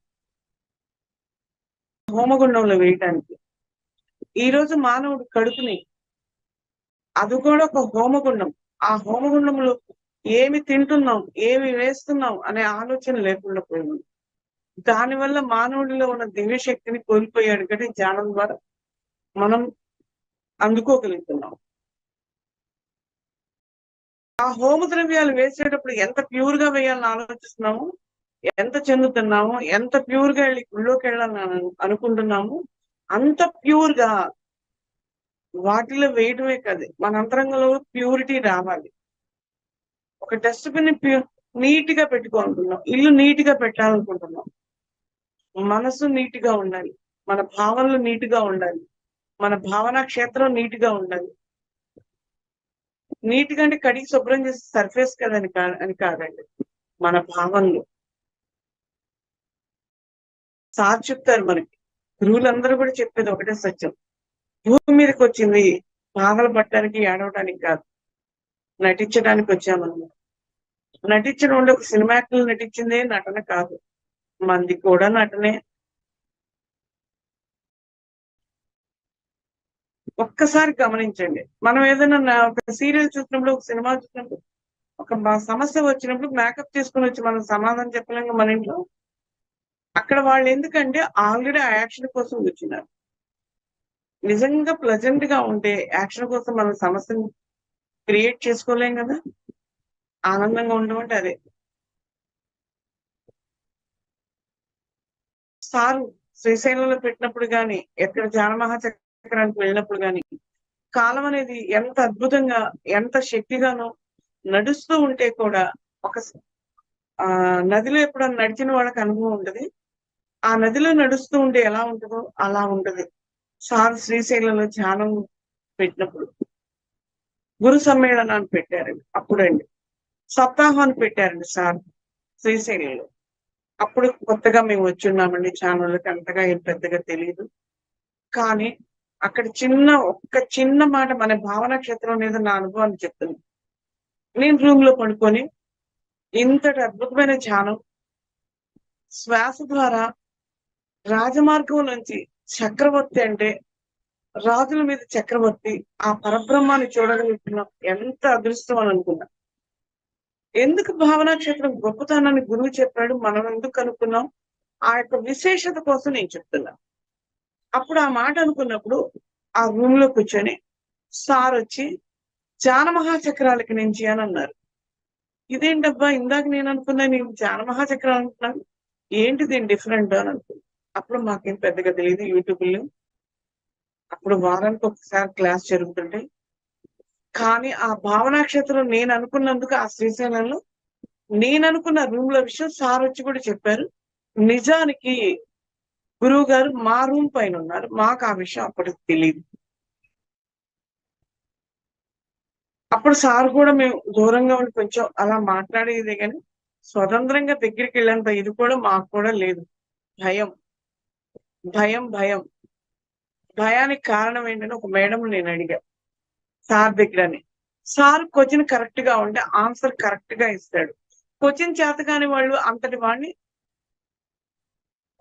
హోమగుండంలో వేయటానికి. ఈ రోజు మానవుడు కడుపుని, అది కూడా ఒక హోమగుండం, ఆ హోమగుండంలో ఏమి తింటున్నాం, ఏమి వేస్తున్నాం అనే ఆలోచన లేకుండా పోయింది. దానివల్ల మానవుడిలో ఉన్న దివ్య శక్తిని కోల్పోయాడు. కానీ ధ్యానం ద్వారా మనం అందుకోగలుగుతున్నాం. ఆ హోమ ద్రవ్యాలు వేసేటప్పుడు ఎంత ప్యూర్ గా వేయాలని ఆలోచిస్తున్నాము, ఎంత చెందుతున్నాము, ఎంత ప్యూర్ గా వెళ్ళి గుళ్ళోకి వెళ్ళాలని అనుకుంటున్నాము, అంత ప్యూర్ గా వాటిలో వేయడమే కాదు, మన అంతరంగంలో ప్యూరిటీ రావాలి. ఒక డస్ట్బిన్ నీట్ గా పెట్టుకోవాలనుకుంటున్నాం, ఇల్లు నీట్ గా పెట్టాలనుకుంటున్నాం, మనసు నీట్ గా ఉండాలి, మన భావనలు నీట్ గా ఉండాలి, మన భావనా క్షేత్రం నీట్ గా ఉండాలి. నీట్ గా అంటే కడిగి శుభ్రం చేసి సర్ఫేస్ కదని అని కాదండి, మన భావనలు. సార్ చెప్తారు మనకి, గురువులందరూ కూడా చెప్పేది ఒకటే సత్యం, భూమి మీదకి వచ్చింది బాధలు పట్టడానికి ఏడవడానికి కాదు, నటించడానికి వచ్చామన్నమాట. నటించడం అంటే ఒక సినిమా యాక్టర్లు నటించిందే నటన కాదు, మంది కూడా నటనే. ఒక్కసారి గమనించండి, మనం ఏదైనా ఒక సీరియల్ చూసినప్పుడు, ఒక సినిమా చూసినప్పుడు, ఒక సమస్య వచ్చినప్పుడు మేకప్ చేసుకుని వచ్చి మనం సమాధానం చెప్పలేము మన ఇంట్లో. అక్కడ వాళ్ళు ఎందుకంటే ఆల్రెడీ ఆ యాక్షన్ కోసం వచ్చినారు. నిజంగా ప్లెజెంట్ గా ఉంటే యాక్షన్ కోసం మనం సమస్యను క్రియేట్ చేసుకోలేం కదా. ఆనందంగా ఉండడం అంటే అదే. సారు శ్రీశైలంలో పెట్టినప్పుడు కానీ, ఎక్కడ ధ్యాన మహాచక్రానికి వెళ్ళినప్పుడు కానీ, కాలం అనేది ఎంత అద్భుతంగా, ఎంత శక్తిగానో నడుస్తూ ఉంటే కూడా, ఒక నదిలో ఎప్పుడన్నా నడిచిన వాళ్ళకి అనుభవం ఉంటుంది, ఆ నదిలో నడుస్తూ ఉంటే ఎలా ఉంటుందో అలా ఉంటుంది. సార్ శ్రీశైలంలో ధ్యానం పెట్టినప్పుడు గురు సమ్మేళనాన్ని పెట్టారండి, అప్పుడండి సప్తాహాన్ని పెట్టారండి సార్ శ్రీశైలంలో. అప్పుడు కొత్తగా మేము వచ్చున్నామండి, ఛానళ్ళకి అంతగా ఏం పెద్దగా తెలియదు. కానీ అక్కడ ఒక్క చిన్న మాట మన భావన క్షేత్రం మీద నా అనుభవాన్ని చెప్తుంది. నేను రూమ్ లో పడుకొని ఇంతటి అద్భుతమైన ధ్యానం, శ్వాస ద్వారా రాజమార్గం నుంచి చక్రవర్తి అంటే రాజుల మీద చక్రవర్తి, ఆ పరబ్రహ్మాన్ని చూడగలుగుతున్నాం, ఎంత అదృష్టం అని అనుకున్నా. ఎందుకు భావనా క్షేత్రం గొప్పతనాన్ని గురువు చెప్పాడు, మనం ఎందుకు అనుకున్నాం, ఆ యొక్క విశేషత కోసం నేను చెప్తున్నా. అప్పుడు ఆ మాట అనుకున్నప్పుడు ఆ రూమ్ లో కూర్చొని సార్ వచ్చి జ్ఞాన మహాచక్రాలకి నుంచి అని అన్నారు. ఇదేంటబ్బా, ఇందాక నేను అనుకున్నా నేను జ్ఞాన మహాచక్రాలు అనుకున్నాను, ఏంటి దీని డిఫరెంట్ అని అనుకున్నా. అప్పుడు మాకేం పెద్దగా తెలియదు యూట్యూబ్లో. అప్పుడు వారానికి ఒకసారి క్లాస్ జరుగుతుంటే, కానీ ఆ భావనా క్షేత్రం నేను అనుకున్నందుకు ఆ శ్రీశైలంలో నేను అనుకున్న రూమ్ లో విషయం సార్ వచ్చి కూడా చెప్పారు. నిజానికి గురువు గారు మా రూమ్ పైన ఉన్నారు, మాకు ఆ విషయం అప్పటికి తెలియదు. అప్పుడు సార్ కూడా మేము దూరంగా ఉండి కొంచెం అలా మాట్లాడేదే కానీ స్వతంత్రంగా దగ్గరికి వెళ్ళేంత ఇది కూడా మాకు కూడా లేదు. భయం భయం భయం. భయానికి కారణం ఏంటని ఒక మేడం నేను అడిగా సార్ దగ్గరని. సార్ క్వశ్చన్ కరెక్ట్ గా ఉంటే ఆన్సర్ కరెక్ట్ గా ఇస్తాడు. క్వశ్చన్ చేత కాని వాళ్ళు అంతటి వాడిని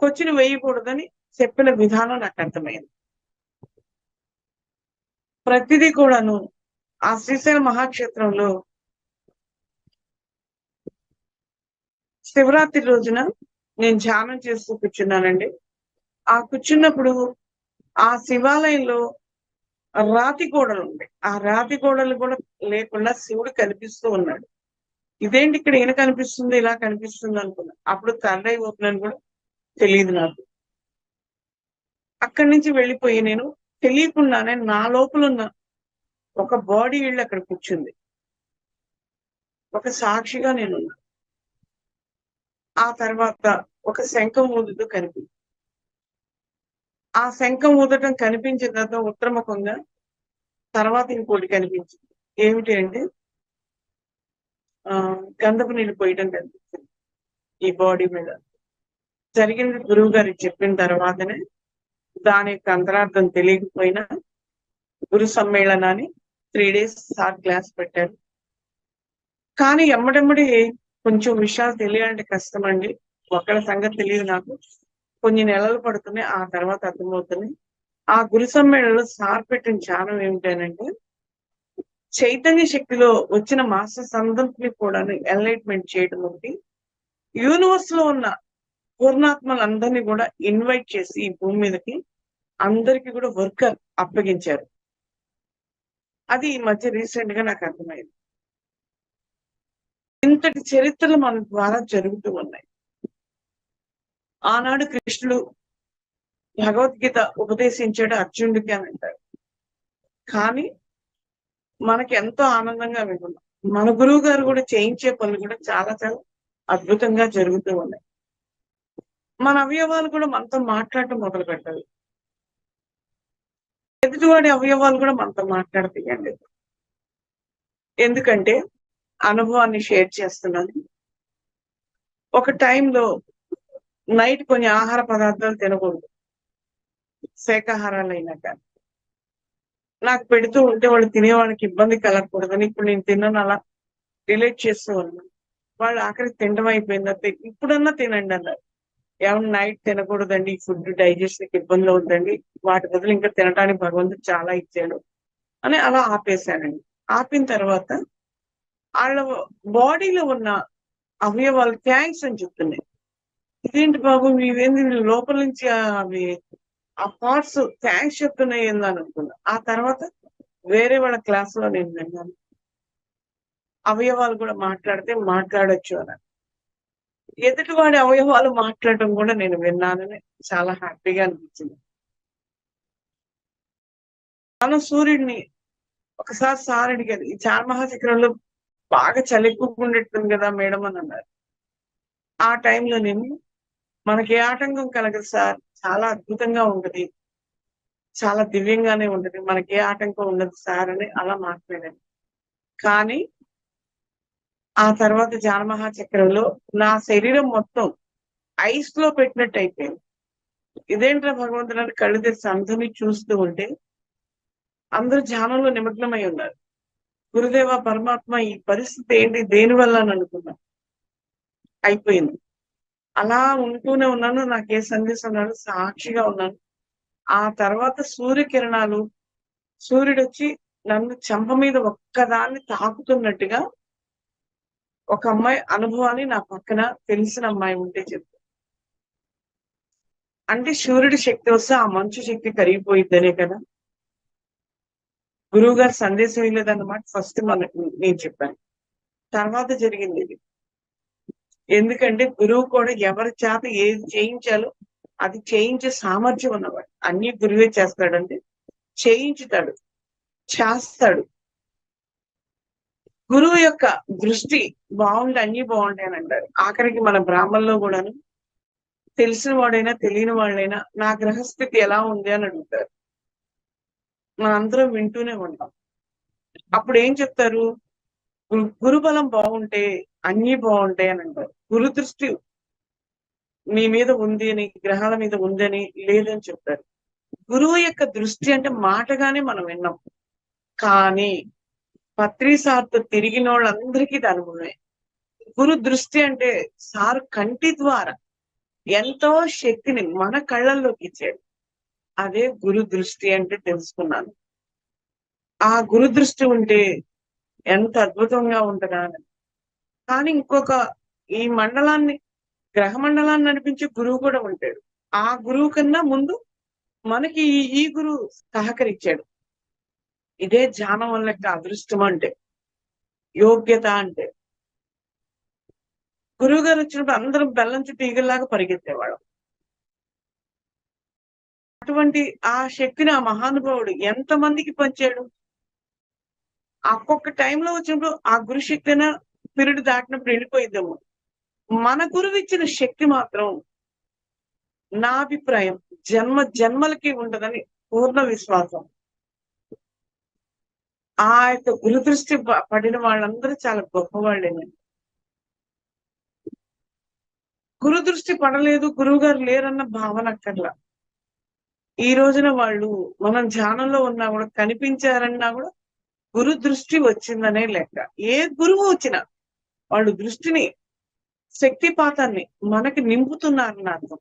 క్వశ్చన్ వేయకూడదని చెప్పిన విధానం నాకు అర్థమైంది. ప్రతిదీ కూడాను ఆ శ్రీశైల మహాక్షేత్రంలో శివరాత్రి రోజున నేను ధ్యానం చేస్తూ కూర్చున్నానండి. ఆ కూర్చున్నప్పుడు ఆ శివాలయంలో రాతి గోడలు ఉంటాయి. ఆ రాతి గోడలు కూడా లేకుండా శివుడు కనిపిస్తూ ఉన్నాడు. ఇదేంటి ఇక్కడ ఈయన కనిపిస్తుంది, ఇలా కనిపిస్తుంది అనుకున్నా. అప్పుడు తండ్రి ఓపెన్ కూడా తెలియదు నాకు. అక్కడి నుంచి వెళ్ళిపోయి నేను తెలియకుండానే నా లోపల ఉన్న ఒక బాడీ వెళ్ళి అక్కడ కూర్చుంది. ఒక సాక్షిగా నేనున్నా. ఆ తర్వాత ఒక శంఖం ఊదుతూ కనిపించింది. ఆ శంఖం ఊదటం కనిపించిన తర్వాత ఉత్తరముఖంగా తర్వాత ఇంకోటి కనిపించింది. ఏమిటి అంటే గంధపు నీళ్ళు పోయటం కనిపించింది ఈ బాడీ మీద. జరిగింది గురువు గారికి చెప్పిన తర్వాతనే దాని యొక్క అంతరార్థం తెలియకపోయినా గురు సమ్మేళనాన్ని 3 days సార్ క్లాస్ పెట్టారు. కానీ ఎమ్మడెమ్మడి కొంచెం విషయాలు తెలియాలంటే కష్టం అండి. ఒక్కళ్ళ సంగతి తెలియదు నాకు. కొన్ని నెలలు పడుతున్నాయి, ఆ తర్వాత అర్థమవుతుంది. ఆ గురు సమ్మేళనలో సార్ పెట్టిన ధ్యానం ఏమిటనంటే చైతన్య శక్తిలో వచ్చిన మాస్టర్స్ అందరినీ కూడా ఎన్లైట్మెంట్ చేయడం ఒకటి, యూనివర్స్ లో ఉన్న పూర్ణాత్మలందరినీ కూడా ఇన్వైట్ చేసి ఈ భూమి మీదకి అందరికి కూడా వర్క్ అప్పగించారు. అది ఈ మధ్య రీసెంట్ గా నాకు అర్థమైంది. ఇంతటి చరిత్రలు మన ద్వారా జరుగుతూ ఉన్నాయి. ఆనాడు కృష్ణుడు భగవద్గీత ఉపదేశించాడు అర్జునుడికి అని అంటారు. కానీ మనకి ఎంతో ఆనందంగా వింటున్నాం. మన గురువు గారు కూడా చేయించే పనులు కూడా చాలా చాలా అద్భుతంగా జరుగుతూ ఉన్నాయి. మన అవయవాలు కూడా మనతో మాట్లాడటం మొదలు పెట్టాలి. ఎదుటివాడి అవయవాలు కూడా మనతో మాట్లాడతాయండి. ఎందుకంటే అనుభవాన్ని షేర్ చేస్తున్నాను. ఒక టైంలో నైట్ కొన్ని ఆహార పదార్థాలు తినకూడదు, శాకాహారాలు అయినా కానీ. నాకు పెడుతూ ఉంటే వాళ్ళు తినేవాళ్ళకి ఇబ్బంది కలగకూడదని ఇప్పుడు నేను తిన్నాను అలా రిలేట్ చేస్తూ ఉన్నాను. వాళ్ళు ఆఖరికి తినడం అయిపోయిందంటే ఇప్పుడన్నా తినండి అన్నారు. ఏమన్నా నైట్ తినకూడదండి, ఈ ఫుడ్ డైజెషన్ ఇబ్బంది అవుతుందండి, వాటి బదులు ఇంకా తినడానికి భగవంతుడు చాలా ఇచ్చాడు అని అలా ఆపేశానండి. ఆపిన తర్వాత వాళ్ళ బాడీలో ఉన్న అవయవాలు థ్యాంక్స్ అని చెప్తున్నాయి. ఇదేంటి బాబు మీవేంది లోపల నుంచి అవి ఆ పార్ట్స్ థ్యాంక్స్ చెప్తున్నాయి ఏందని అనుకున్నా. ఆ తర్వాత వేరే వాళ్ళ క్లాస్ లో నేను విన్నాను అవయవాలు కూడా మాట్లాడితే మాట్లాడొచ్చు అని. ఎదుటివాడి అవయవాలు మాట్లాడటం కూడా నేను విన్నానని చాలా హ్యాపీగా అనిపించింది. మనం సూర్యుడిని ఒకసారి సార్ అడిగారు, ఈ చార్మహాచక్రంలో బాగా చలి ఎక్కువ ఉండేట్టుంది కదా మేడం అని అన్నారు. ఆ టైంలో నేను మనకి ఏ ఆటంకం కలగదు సార్, చాలా అద్భుతంగా ఉంటది, చాలా దివ్యంగానే ఉంటది, మనకి ఏ ఆటంకం ఉండదు సార్ అని అలా మాట్లాడాను. కానీ ఆ తర్వాత జానమహాచక్రంలో నా శరీరం మొత్తం ఐస్ లో పెట్టినట్టు అయిపోయింది. ఇదేంట్రా భగవంతుని కళ్ళు తెరిచి అందరినీ చూస్తూ ఉంటే అందరూ ధ్యానంలో నిమగ్నమై ఉన్నారు. గురుదేవ పరమాత్మ ఈ పరిస్థితి ఏంటి, దేని వల్ల అని అనుకున్నా. అయిపోయింది. అలా ఉంటూనే ఉన్నాను. నాకు ఏ సందేశం రాదు, సాక్షిగా ఉన్నాను. ఆ తర్వాత సూర్యకిరణాలు, సూర్యుడు వచ్చి నన్ను చెంప మీద ఒక్కదాన్ని తాకుతున్నట్టుగా ఒక అమ్మాయి అనుభవాన్ని నా పక్కన తెలిసిన అమ్మాయి ఉంటే చెప్తాను. అంటే సూర్యుడి శక్తి వస్తే ఆ మంచు శక్తి కరిగిపోయిద్దనే కదా. గురువు గారు సందేశం ఇవ్వలేదన్నమాట. ఫస్ట్ నేను చెప్పాను, తర్వాత జరిగింది ఇది. ఎందుకంటే గురువు కూడా ఎవరి చేత ఏది చేయించాలో అది చేయించే సామర్థ్యం ఉన్నవాడు. అన్ని గురువే చేస్తాడంటే చేయించుతాడు, చేస్తాడు. గురువు యొక్క దృష్టి బాగుంటే అన్ని బాగుంటాయి అని అంటారు. ఆఖరికి మన బ్రాహ్మణంలో కూడాను తెలిసిన వాడైనా తెలియని వాళ్ళైనా నా గ్రహస్థితి ఎలా ఉంది అని అడుగుతారు. మనందరం వింటూనే ఉంటాం. అప్పుడు ఏం చెప్తారు? గురుబలం బాగుంటే అన్ని బాగుంటాయి అని అంటారు. గురు దృష్టి మీ మీద ఉంది అని, గ్రహాల మీద ఉందని లేదని చెప్తారు. గురువు యొక్క దృష్టి అంటే మాటగానే మనం విన్నాం, కానీ పత్రిసార్తో తిరిగిన వాళ్ళందరికీ ఇది అనుభవమే. గురు దృష్టి అంటే సారు కంటి ద్వారా ఎంతో శక్తిని మన కళ్ళల్లోకి ఇచ్చాడు. అదే గురు దృష్టి అంటే తెలుసుకున్నాను. ఆ గురు దృష్టి ఉంటే ఎంత అద్భుతంగా ఉంటుందా అని. కానీ ఇంకొక ఈ మండలాన్ని, గ్రహ మండలాన్ని నడిపించే గురువు కూడా ఉంటాడు. ఆ గురువు కన్నా ముందు మనకి ఈ గురువు సహకరించాడు. ఇదే ధ్యానం వల్ల అదృష్టం అంటే, యోగ్యత అంటే. గురువు గారు వచ్చినప్పుడు అందరం బెల్లం చుట్టూ ఈగల్లాగా పరిగెత్తేవాళ్ళం. అటువంటి ఆ శక్తిని ఆ మహానుభావుడు ఎంతమందికి పంచాడు. ఒక్కొక్క టైంలో వచ్చినప్పుడు ఆ గురు శక్తి అయినా పీరియడ్ దాటినప్పుడు వెళ్ళిపోయిద్దాము. మన గురువు ఇచ్చిన శక్తి మాత్రం నా అభిప్రాయం జన్మ జన్మలకి ఉంటదని పూర్ణ విశ్వాసం. ఆ యొక్క గురు దృష్టి పడిన వాళ్ళందరూ చాలా గొప్పవాళ్ళేనండి. గురు దృష్టి పడలేదు, గురువు గారు లేరన్న భావన అక్కర్లా. ఈ రోజున వాళ్ళు మనం ధ్యానంలో ఉన్నా కూడా కనిపించారన్నా కూడా గురు దృష్టి వచ్చిందనే లెక్క. ఏ గురువు వచ్చినా వాళ్ళు దృష్టిని, శక్తిపాతాన్ని మనకి నింపుతున్నారని అర్థం.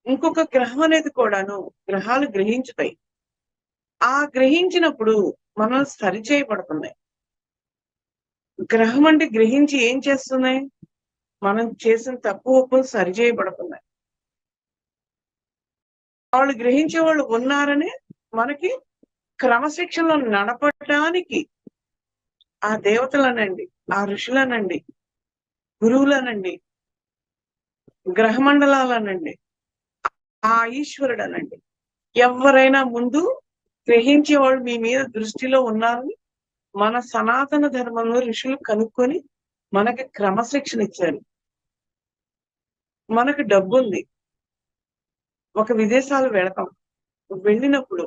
ఇంకొక గ్రహం అనేది కూడాను గ్రహాలు గ్రహించుతాయి. ఆ గ్రహించినప్పుడు మనం సరిచేయబడుతున్నాయి. గ్రహం అంటే గ్రహించి ఏం చేస్తున్నాయి? మనం చేసిన తప్పు ఒప్పులు సరిచేయబడుతున్నాయి. వాళ్ళు గ్రహించే వాళ్ళు ఉన్నారని మనకి క్రమశిక్షణలో నడపడానికి ఆ దేవతలనండి, ఆ ఋషులనండి, గురువులనండి, గ్రహమండలాలనండి, ఆ ఈశ్వరుడు అనండి, ఎవరైనా ముందు గ్రహించే వాళ్ళు మీ మీద దృష్టిలో ఉన్నారని మన సనాతన ధర్మంలో ఋషులు కనుక్కొని మనకి క్రమశిక్షణ ఇచ్చారు. మనకు డబ్బు ఉంది, ఒక విదేశాలు వెళతాం. వెళ్ళినప్పుడు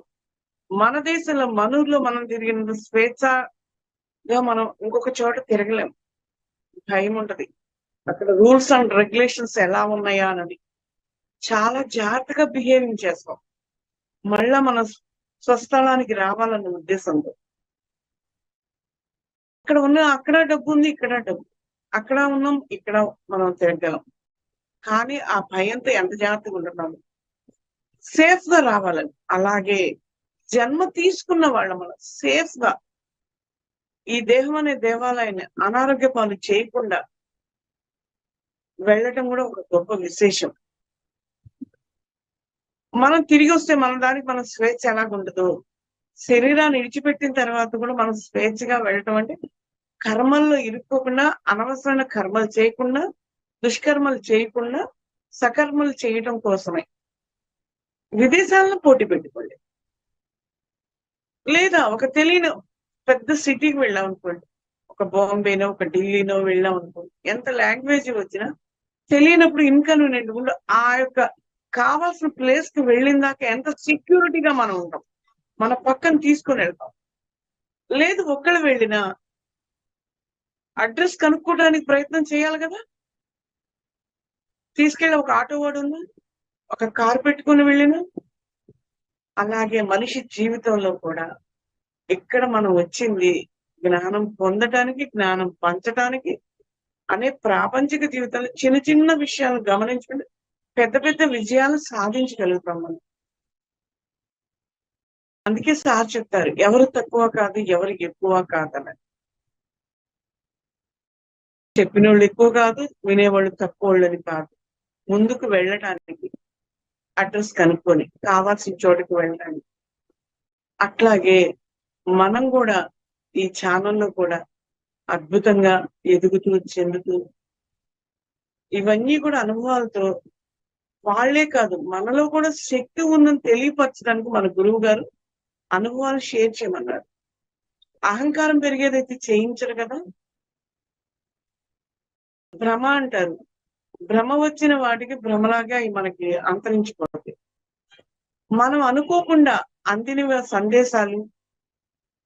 మన దేశంలో, మన ఊర్లో మనం తిరిగిన స్వేచ్ఛగా మనం ఇంకొక చోట తిరగలేం. భయం ఉంటది. అక్కడ రూల్స్ అండ్ రెగ్యులేషన్స్ ఎలా ఉన్నాయా అని చాలా జాగ్రత్తగా బిహేవింగ్ చేస్తాం. మళ్ళా మన స్వస్థలానికి రావాలన్న ఉద్దేశంతో. అక్కడ అక్కడ డబ్బు ఉంది, ఇక్కడ డబ్బు, అక్కడ ఉన్నాం, ఇక్కడ మనం తిరగలం. కానీ ఆ భయంతో ఎంత జాగ్రత్తగా ఉంటున్నాము, సేఫ్ గా రావాలని. అలాగే జన్మ తీసుకున్న వాళ్ళ మనం సేఫ్ గా ఈ దేహం అనే దేవాలయాన్ని అనారోగ్య పాలు చేయకుండా వెళ్ళటం కూడా ఒక గొప్ప విశేషం. మనం తిరిగి వస్తే మన దానికి మన స్వేచ్ఛ ఎలాగుండదు, శరీరాన్ని విడిచిపెట్టిన తర్వాత కూడా మనం స్వేచ్ఛగా వెళ్ళటం అంటే కర్మల్లో ఇరుక్కోకుండా, అనవసరమైన కర్మలు చేయకుండా, దుష్కర్మలు చేయకుండా సకర్మలు చేయటం కోసమే. విదేశాలను పోటీ పెట్టుకోండి, లేదా ఒక తెలియని పెద్ద సిటీకి వెళ్ళాం అనుకోండి, ఒక బాంబేనో ఒక ఢిల్లీనో వెళ్ళాం అనుకోండి, ఎంత లాంగ్వేజ్ వచ్చినా తెలియనప్పుడు ఇన్కన్వీనియంట్ కూడా ఆ యొక్క కావాల్సిన ప్లేస్ కి వెళ్ళిన దాకా ఎంత సెక్యూరిటీగా మనం ఉంటాం, మన పక్కన తీసుకుని వెళ్తాం. లేదు ఒక్కళ్ళు వెళ్ళినా అడ్రస్ కనుక్కోవడానికి ప్రయత్నం చేయాలి కదా. తీసుకెళ్ళి ఒక ఆటో వాడు ఉన్నా, ఒక కారు పెట్టుకుని వెళ్ళినా. అలాగే మనిషి జీవితంలో కూడా ఇక్కడ మనం వచ్చింది జ్ఞానం పొందటానికి, జ్ఞానం పంచటానికి అనే ప్రాపంచిక జీవితంలో చిన్న చిన్న విషయాలు గమనించుకుంటే పెద్ద పెద్ద విజయాలు సాధించగలుగుతాం మనం. అందుకే సార్ చెప్తారు, ఎవరు తక్కువ కాదు, ఎవరు ఎక్కువ కాదని. చెప్పిన వాళ్ళు ఎక్కువ కాదు, వినేవాళ్ళు తక్కువ వాళ్ళని కాదు. ముందుకు వెళ్ళటానికి అడ్రస్ కనుక్కొని కావాల్సిన చోటుకు వెళ్ళడానికి. అట్లాగే మనం కూడా ఈ ఛానల్లో కూడా అద్భుతంగా ఎదుగుతూ చెందుతూ ఇవన్నీ కూడా అనుభవాలతో వాళ్లే కాదు మనలో కూడా శక్తి ఉందని తెలియపరచడానికి మన గురువు గారు అనుభవాలు షేర్ చేయమన్నారు. అహంకారం పెరిగేదైతే చేయించరు కదా. భ్రమ అంటారు, భ్రమ వచ్చిన వాటికి భ్రమలాగా మనకి అంతరించిపోతాయి. మనం అనుకోకుండా అందిన సందేశాలు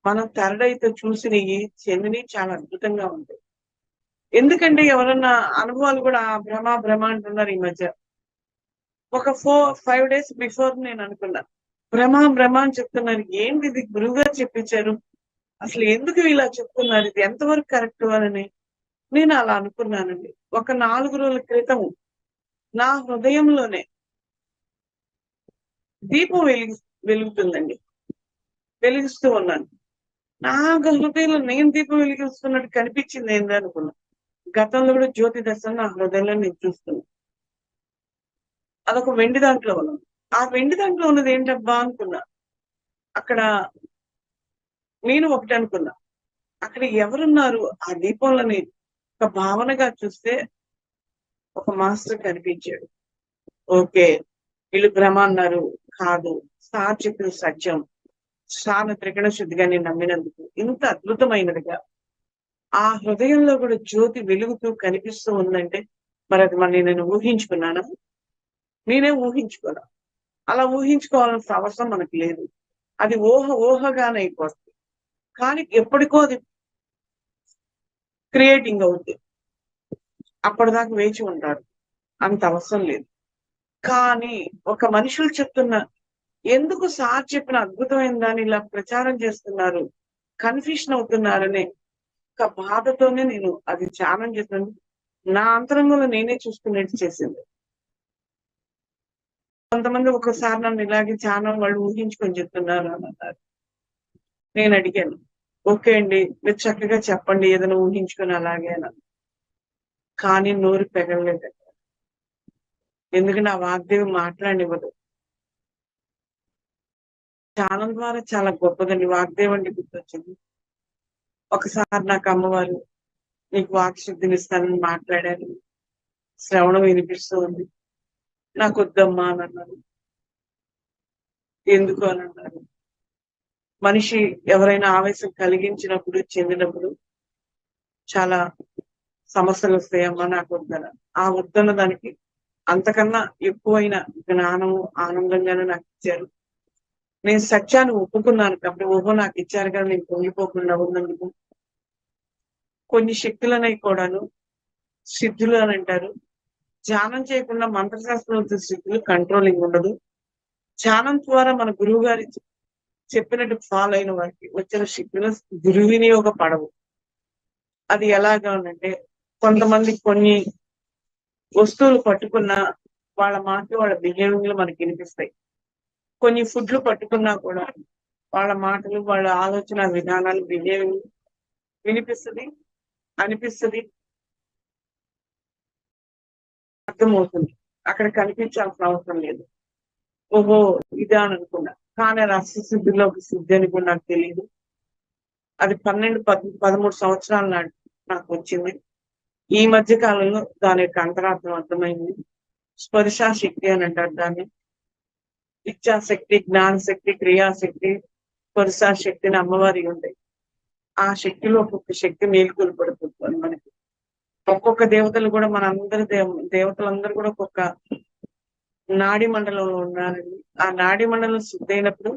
మనం తెరడైతే చూసినవి చెందినవి చాలా అద్భుతంగా ఉంటాయి. ఎందుకంటే ఎవరన్నా అనుభవాలు కూడా భ్రమ భ్రమ అంటున్నారు ఈ మధ్య. ఒక 4-5 days బిఫోర్ నేను అనుకున్నా భ్రమ భ్రమ అని చెప్తున్నారు, ఏంటి ఇది గురువు గారు చెప్పించారు, అసలు ఎందుకు ఇలా చెప్తున్నారు, ఇది ఎంతవరకు కరెక్ట్ అని నేను అలా అనుకున్నానండి. ఒక 4 రోజుల క్రితం నా హృదయంలోనే దీపం వెలుగుతుందండి, వెలిగిస్తూ ఉన్నాను. నా హృదయంలో నేను దీపం వెలిగిస్తున్నట్టు కనిపించింది ఏంది అనుకున్నా. గతంలో కూడా జ్యోతి దర్శనం నా హృదయంలో నేను చూస్తున్నా. అదొక వెండి దాంట్లో ఉన్నది. ఆ వెండి దాంట్లో ఉన్నది ఏంటబ్బా అనుకున్నా. అక్కడ నేను ఒకటి అనుకున్నా, అక్కడ ఎవరున్నారు ఆ దీపంలోని ఒక భావనగా చూస్తే ఒక మాస్టర్ కనిపించాడు. ఓకే, వీళ్ళు భ్రమ అన్నారు కాదు, సార్ చెప్పిన సత్యం, సార్ త్రికరణ శుద్ధిగా నేను నమ్మినందుకు ఇంత అద్భుతమైనదిగా ఆ హృదయంలో కూడా జ్యోతి వెలుగుతూ కనిపిస్తూ ఉందంటే మరి అది నేను ఊహించుకున్నానా? నేనే ఊహించుకోను. అలా ఊహించుకోవాల్సిన అవసరం మనకు లేదు. అది ఊహగానే అయిపోతుంది. కానీ ఎప్పటికో అది క్రియేటింగ్ అవుతుంది. అప్పటిదాకా వేచి ఉంటారు, అంత అవసరం లేదు. కానీ ఒక మనుషులు చెప్తున్న ఎందుకు సార్ చెప్పిన అద్భుతమైన దాన్ని ఇలా ప్రచారం చేస్తున్నారు, కన్ఫ్యూషన్ అవుతున్నారనే ఒక బాధతోనే నేను అది ధ్యానం చేస్తున్నాను. నా అంతరంగంలో నేనే చూసుకునేట్టు చేసింది. కొంతమంది ఒకసారి నన్ను ఇలాగే ధ్యానం వాళ్ళు ఊహించుకొని చెప్తున్నారు అని అన్నారు. నేను అడిగాను, ఓకే అండి మీరు చక్కగా చెప్పండి ఏదైనా ఊహించుకొని అలాగే అని. కానీ నోరు పెగలలేదు. ఎందుకంటే ఆ వాగ్దేవి మాట్లాడివ్వదు. ధ్యానం ద్వారా చాలా గొప్పదండి. వాగ్దేవి అంటే గుర్తొచ్చింది. ఒకసారి నాకు అమ్మవారు నీకు వాక్శుద్ధిని ఇస్తానని మాట్లాడారు, శ్రవణం వినిపిస్తూ ఉంది, నాకు వద్దమ్మా అని అన్నారు. ఎందుకు అని అన్నారు. మనిషి ఎవరైనా ఆవేశం కలిగించినప్పుడు చెందినప్పుడు చాలా సమస్యలు వస్తాయమ్మా, నాకు వద్దన. ఆ వద్దన్న దానికి అంతకన్నా ఎక్కువైన జ్ఞానము ఆనందంగానే నాకు ఇచ్చారు. నేను సత్యాన్ని ఒప్పుకున్నాను కాబట్టి ఓహో నాకు ఇచ్చారు కదా నేను పొంగిపోకుండా ఉన్నందుకు. కొన్ని శక్తులనేవి కూడాను సిద్ధులు అని అంటారు. ధ్యానం చేయకుండా మంత్రశాస్త్రం సిద్ధులు కంట్రోలింగ్ ఉండదు. ధ్యానం ద్వారా మన గురువు గారి చెప్పినట్టు ఫాలో అయిన వారికి వచ్చిన శక్తులు దుర్వినియోగపడవు. అది ఎలాగా అంటే కొంతమంది కొన్ని వస్తువులు పట్టుకున్నా వాళ్ళ మాటలు వాళ్ళ బిహేవియర్లు మనకి వినిపిస్తాయి. కొన్ని ఫుడ్లు పట్టుకున్నా కూడా వాళ్ళ మాటలు వాళ్ళ ఆలోచన విధానాలు బిహేవియర్ వినిపిస్తుంది, అనిపిస్తుంది, అర్థమవుతుంది. అక్కడ కనిపించాల్సిన అవసరం లేదు. ఓహో ఇదా అని అనుకున్నా. కానీ రససిద్ధిలో ఒక సిద్ధి అని కూడా నాకు తెలియదు. అది 12-13 సంవత్సరాల నాటి నాకు వచ్చింది. ఈ మధ్య కాలంలో దాని యొక్క అంతరార్థం అర్థమైంది. స్పర్శా శక్తి అని అంటారు దాన్ని. ఇచ్ఛాశక్తి, జ్ఞానశక్తి, క్రియాశక్తి, స్పర్శా శక్తిని అమ్మవారి ఉంటాయి. ఆ శక్తిలో ఒక్కొక్క శక్తి మేలుకొల్పడుతుంది మనకి. ఒక్కొక్క దేవతలు కూడా మన అందరి దేవతలందరూ కూడా ఒక్కొక్క నాడి మండలంలో ఉన్నారండి. ఆ నాడి మండలం శుద్ధైనప్పుడు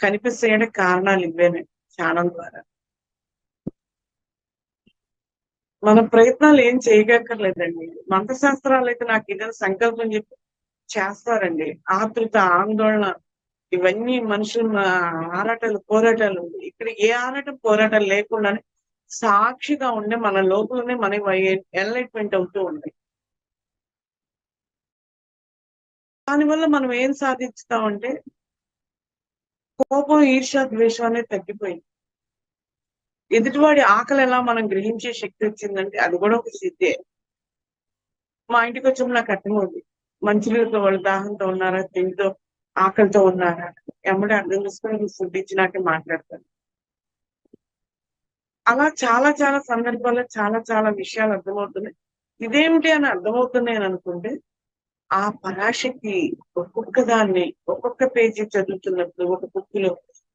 కనిపిస్తాయంటే కారణాలు ఇవేనే ధ్యానం ద్వారా. మన ప్రయత్నాలు ఏం చేయగక్కర్లేదండి. మంత్రశాస్త్రాలు అయితే నాకు ఇదని సంకల్పం చెప్పి చేస్తారండి. ఆతృత, ఆందోళన ఇవన్నీ మనుషుల ఆరాటాలు పోరాటాలు ఉంది. ఇక్కడ ఏ ఆరాటం పోరాటాలు లేకుండానే సాక్షిగా ఉండే మన లోపలనే మనకి ఎన్లైట్మెంట్ అవుతూ ఉంటాయి. దానివల్ల మనం ఏం సాధిస్తామంటే కోపం, ఈర్ష్య, ద్వేషం అనేది తగ్గిపోయింది. ఎదుటివాడి ఆకలి ఎలా మనం గ్రహించే శక్తి వచ్చిందంటే అది కూడా ఒక సిద్ధే. మా ఇంటికి వచ్చినప్పుడు నాకు అర్థమవుతుంది మంచినీళ్ళతో వాళ్ళు దాహంతో ఉన్నారా, తిండితో ఆకలితో ఉన్నారా, ఎమ్మడే అర్థం చేసుకుని ఫుడ్ ఇచ్చినాకే మాట్లాడతాను. అలా చాలా చాలా సందర్భాల్లో చాలా చాలా విషయాలు అర్థమవుతున్నాయి. ఇదేమిటి అని అర్థమవుతున్నాయి అని అనుకుంటే ఆ పరాశక్తి ఒక్కొక్క దాన్ని ఒక్కొక్క పేజీ చదువుతున్నప్పుడు ఒక బుక్ లో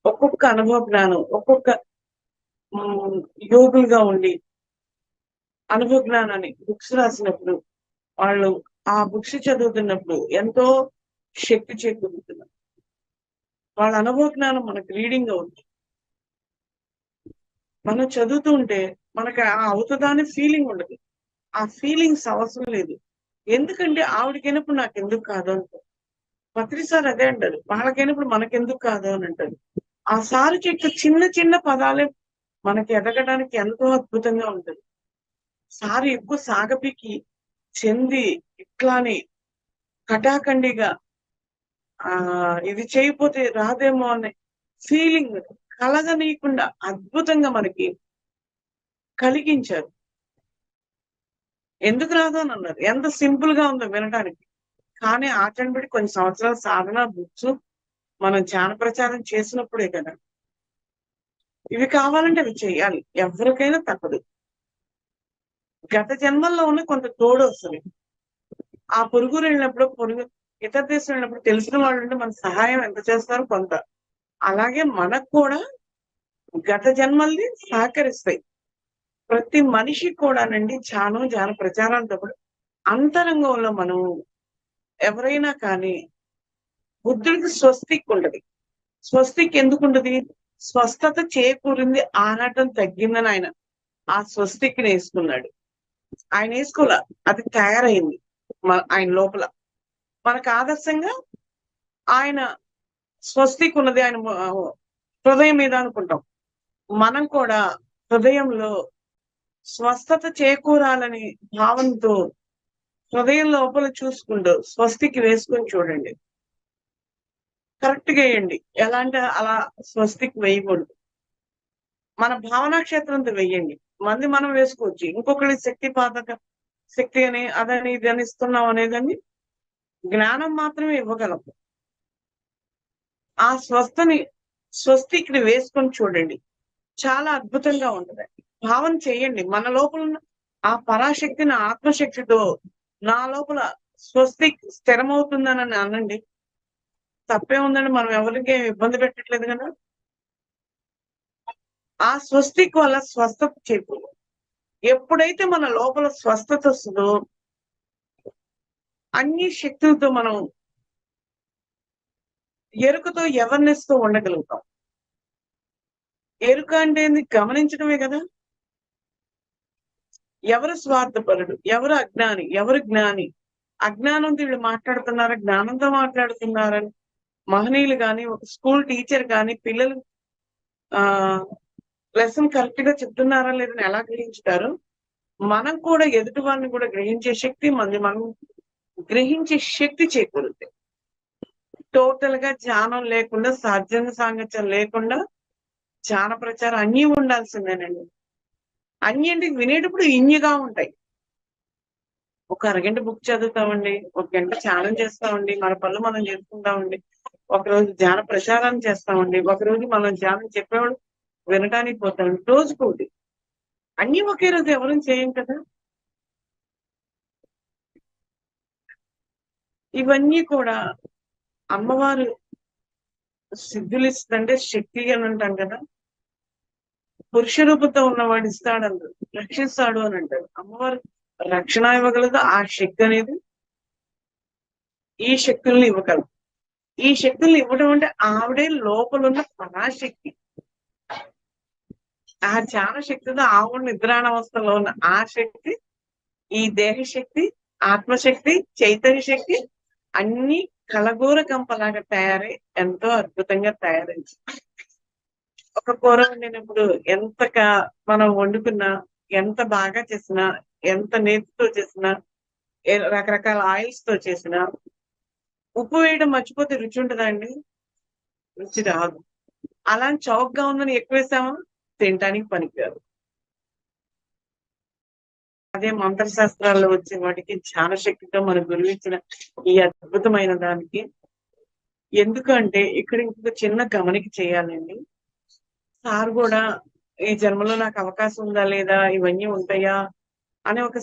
ఒక్కొక్క అనుభవ జ్ఞానం ఒక్కొక్క యోగులుగా ఉండి అనుభవ జ్ఞానాన్ని బుక్స్ రాసినప్పుడు వాళ్ళు ఆ బుక్స్ చదువుతున్నప్పుడు ఎంతో శక్తి చేకూరుతున్నారు. వాళ్ళ అనుభవ జ్ఞానం మనకు రీడింగ్ అవుతుంది. మనం చదువుతూ ఉంటే మనకు అవుతుందా అనే ఫీలింగ్ ఉండదు. ఆ ఫీలింగ్స్ అవసరం లేదు. ఎందుకంటే ఆవిడకైనప్పుడు నాకు ఎందుకు కాదు అంటారు. పత్రి సార్ అదే అంటారు, వాళ్ళకైనప్పుడు మనకెందుకు కాదు అని అంటారు. ఆ సారు చెట్టు చిన్న చిన్న పదాలే మనకి ఎదగడానికి ఎంతో అద్భుతంగా ఉంటుంది. సారు ఎక్కువ సాగపికి చెంది ఇట్లానే కటాకండిగా ఇది చేయకపోతే రాదేమో అనే ఫీలింగ్ కలగనీయకుండా అద్భుతంగా మనకి కలిగించారు. ఎందుకు రాదు అని అన్నారు. ఎంత సింపుల్ గా ఉందో వినడానికి. కానీ ఆచరణ పెట్టి కొన్ని సంవత్సరాల సాధన బుక్స్ మనం ధ్యాన ప్రచారం చేసినప్పుడే కదా ఇవి కావాలంటే అవి చేయాలి. ఎవరికైనా తప్పదు. గత జన్మల్లో ఉన్న కొంత తోడు వస్తుంది. ఆ పొరుగురు వెళ్ళినప్పుడు ఇతర దేశం వెళ్ళినప్పుడు తెలిసిన వాళ్ళు ఉంటే మన సహాయం ఎంత చేస్తారో కొంత. అలాగే మనకు కూడా గత జన్మల్ని సహకరిస్తాయి. ప్రతి మనిషి కూడానండి ధ్యాన ప్రచారాలతో పాటు అంతరంగంలో మనం ఎవరైనా కానీ బుద్ధుడికి స్వస్తిక్ ఉండదు. స్వస్తిక్ ఎందుకు ఉండదు? స్వస్థత చేకూరింది, ఆరాటం తగ్గిందని ఆయన ఆ స్వస్తిక్ని వేసుకున్నాడు. ఆయన వేసుకోలే, అది తయారైంది ఆయన లోపల. మనకు ఆదర్శంగా ఆయన స్వస్తిక్ ఉన్నది ఆయన హృదయం మీద అనుకుంటాం. మనం కూడా హృదయంలో స్వస్థత చేకూరాలని భావంతో హృదయం లోపల చూసుకుంటూ స్వస్తికి వేసుకొని చూడండి. కరెక్ట్ గా వేయండి. ఎలా అంటే అలా స్వస్తికి వేయకూడదు. మన భావనా క్షేత్రంతో వెయ్యండి. మనం వేసుకోవచ్చు. ఇంకొకరి శక్తి అని అదని ఇది అని ఇస్తున్నాం అనేదని జ్ఞానం మాత్రమే ఇవ్వగలం. ఆ స్వస్తికి వేసుకొని చూడండి. చాలా అద్భుతంగా ఉంటుంది. భావన చేయండి. మన లోపల ఉన్న ఆ పరాశక్తిని ఆత్మశక్తితో నా లోపల స్వస్తిక్ స్థిరమవుతుందని అనండి. తప్పే ఉందండి, మనం ఎవరికి ఇబ్బంది పెట్టట్లేదు కదా. ఆ స్వస్తిక్ వల్ల స్వస్థత చేకూరు. ఎప్పుడైతే మన లోపల స్వస్థత వస్తుందో అన్ని శక్తులతో మనం ఎరుకతో ఎవర్నెస్ తో ఉండగలుగుతాం. ఎరుక అంటే గమనించడమే కదా. ఎవరు స్వార్థపరుడు, ఎవరు అజ్ఞాని, ఎవరు జ్ఞాని, అజ్ఞానంతో వీళ్ళు మాట్లాడుతున్నారా, జ్ఞానంతో మాట్లాడుతున్నారని మహనీయులు కానీ ఒక స్కూల్ టీచర్ కానీ పిల్లలు లెసన్ కరెక్ట్ గా చెప్తున్నారా లేదని ఎలా గ్రహించుతారు. మనం కూడా ఎదుటి వారిని కూడా గ్రహించే శక్తి మనం గ్రహించే శక్తి చేకూరుతుంది. టోటల్ గా ధ్యానం లేకుండా సాధ్యంగా సాంగత్యం లేకుండా ధ్యాన ప్రచారం అన్నీ ఉండాల్సిందేనండి. అన్ని అంటే వినేటప్పుడు ఇన్నిగా ఉంటాయి. ఒక అరగంట బుక్ చదువుతామండి, ఒక గంట ధ్యానం చేస్తామండి, మన పనులు మనం చేసుకుంటామండి, ఒకరోజు ధ్యాన ప్రచారాన్ని చేస్తామండి, ఒకరోజు మనం ధ్యానం చెప్పేవాడు వినడానికి పోతామండి. రోజుకోటి అన్ని ఒకే రోజు ఎవరు చేయం కదా. ఇవన్నీ కూడా అమ్మవారు సిద్ధులు ఇస్తుందంటే శక్తి అని అంటాం కదా. పురుష రూపంతో ఉన్నవాడు ఇస్తాడు, రక్షిస్తాడు అని అంటారు. అమ్మవారు రక్షణ ఇవ్వగలదు. ఆ శక్తి అనేది ఈ శక్తుల్ని ఇవ్వగలదు. ఈ శక్తుల్ని ఇవ్వడం అంటే ఆవిడే లోపల ఉన్న పరాశక్తి. ఆ ధ్యాన శక్తితో ఆవిడ నిద్రాణవస్థలో ఉన్న ఆ శక్తి ఈ దేహశక్తి, ఆత్మశక్తి, చైతన్య శక్తి అన్ని కలగూర కంపలాగా తయారై ఎంతో అద్భుతంగా తయారైంది. ఒక కూర వండినప్పుడు ఎంతగా మనం వండుకున్నా, ఎంత బాగా చేసినా, ఎంత నేతితో చేసినా, రకరకాల ఆయిల్స్ తో చేసినా ఉప్పు వేయడం మర్చిపోతే రుచి ఉంటుందా అండి? రుచి రాదు. అలాంటి చౌకగా ఉందని ఎక్కువ వేసామా తినటానికి పనికిరాదు. అదే మంత్రశాస్త్రాల్లో వచ్చే వాటికి ధ్యాన శక్తితో మన గురువు ఇచ్చిన ఈ అద్భుతమైన దానికి ఎందుకంటే ఇక్కడ ఇంకొక చిన్న గమనిక చేయాలండి. సార్ కూడా ఈ జన్మలో నాకు అవకాశం ఉందా లేదా, ఇవన్నీ ఉంటాయా అనే ఒక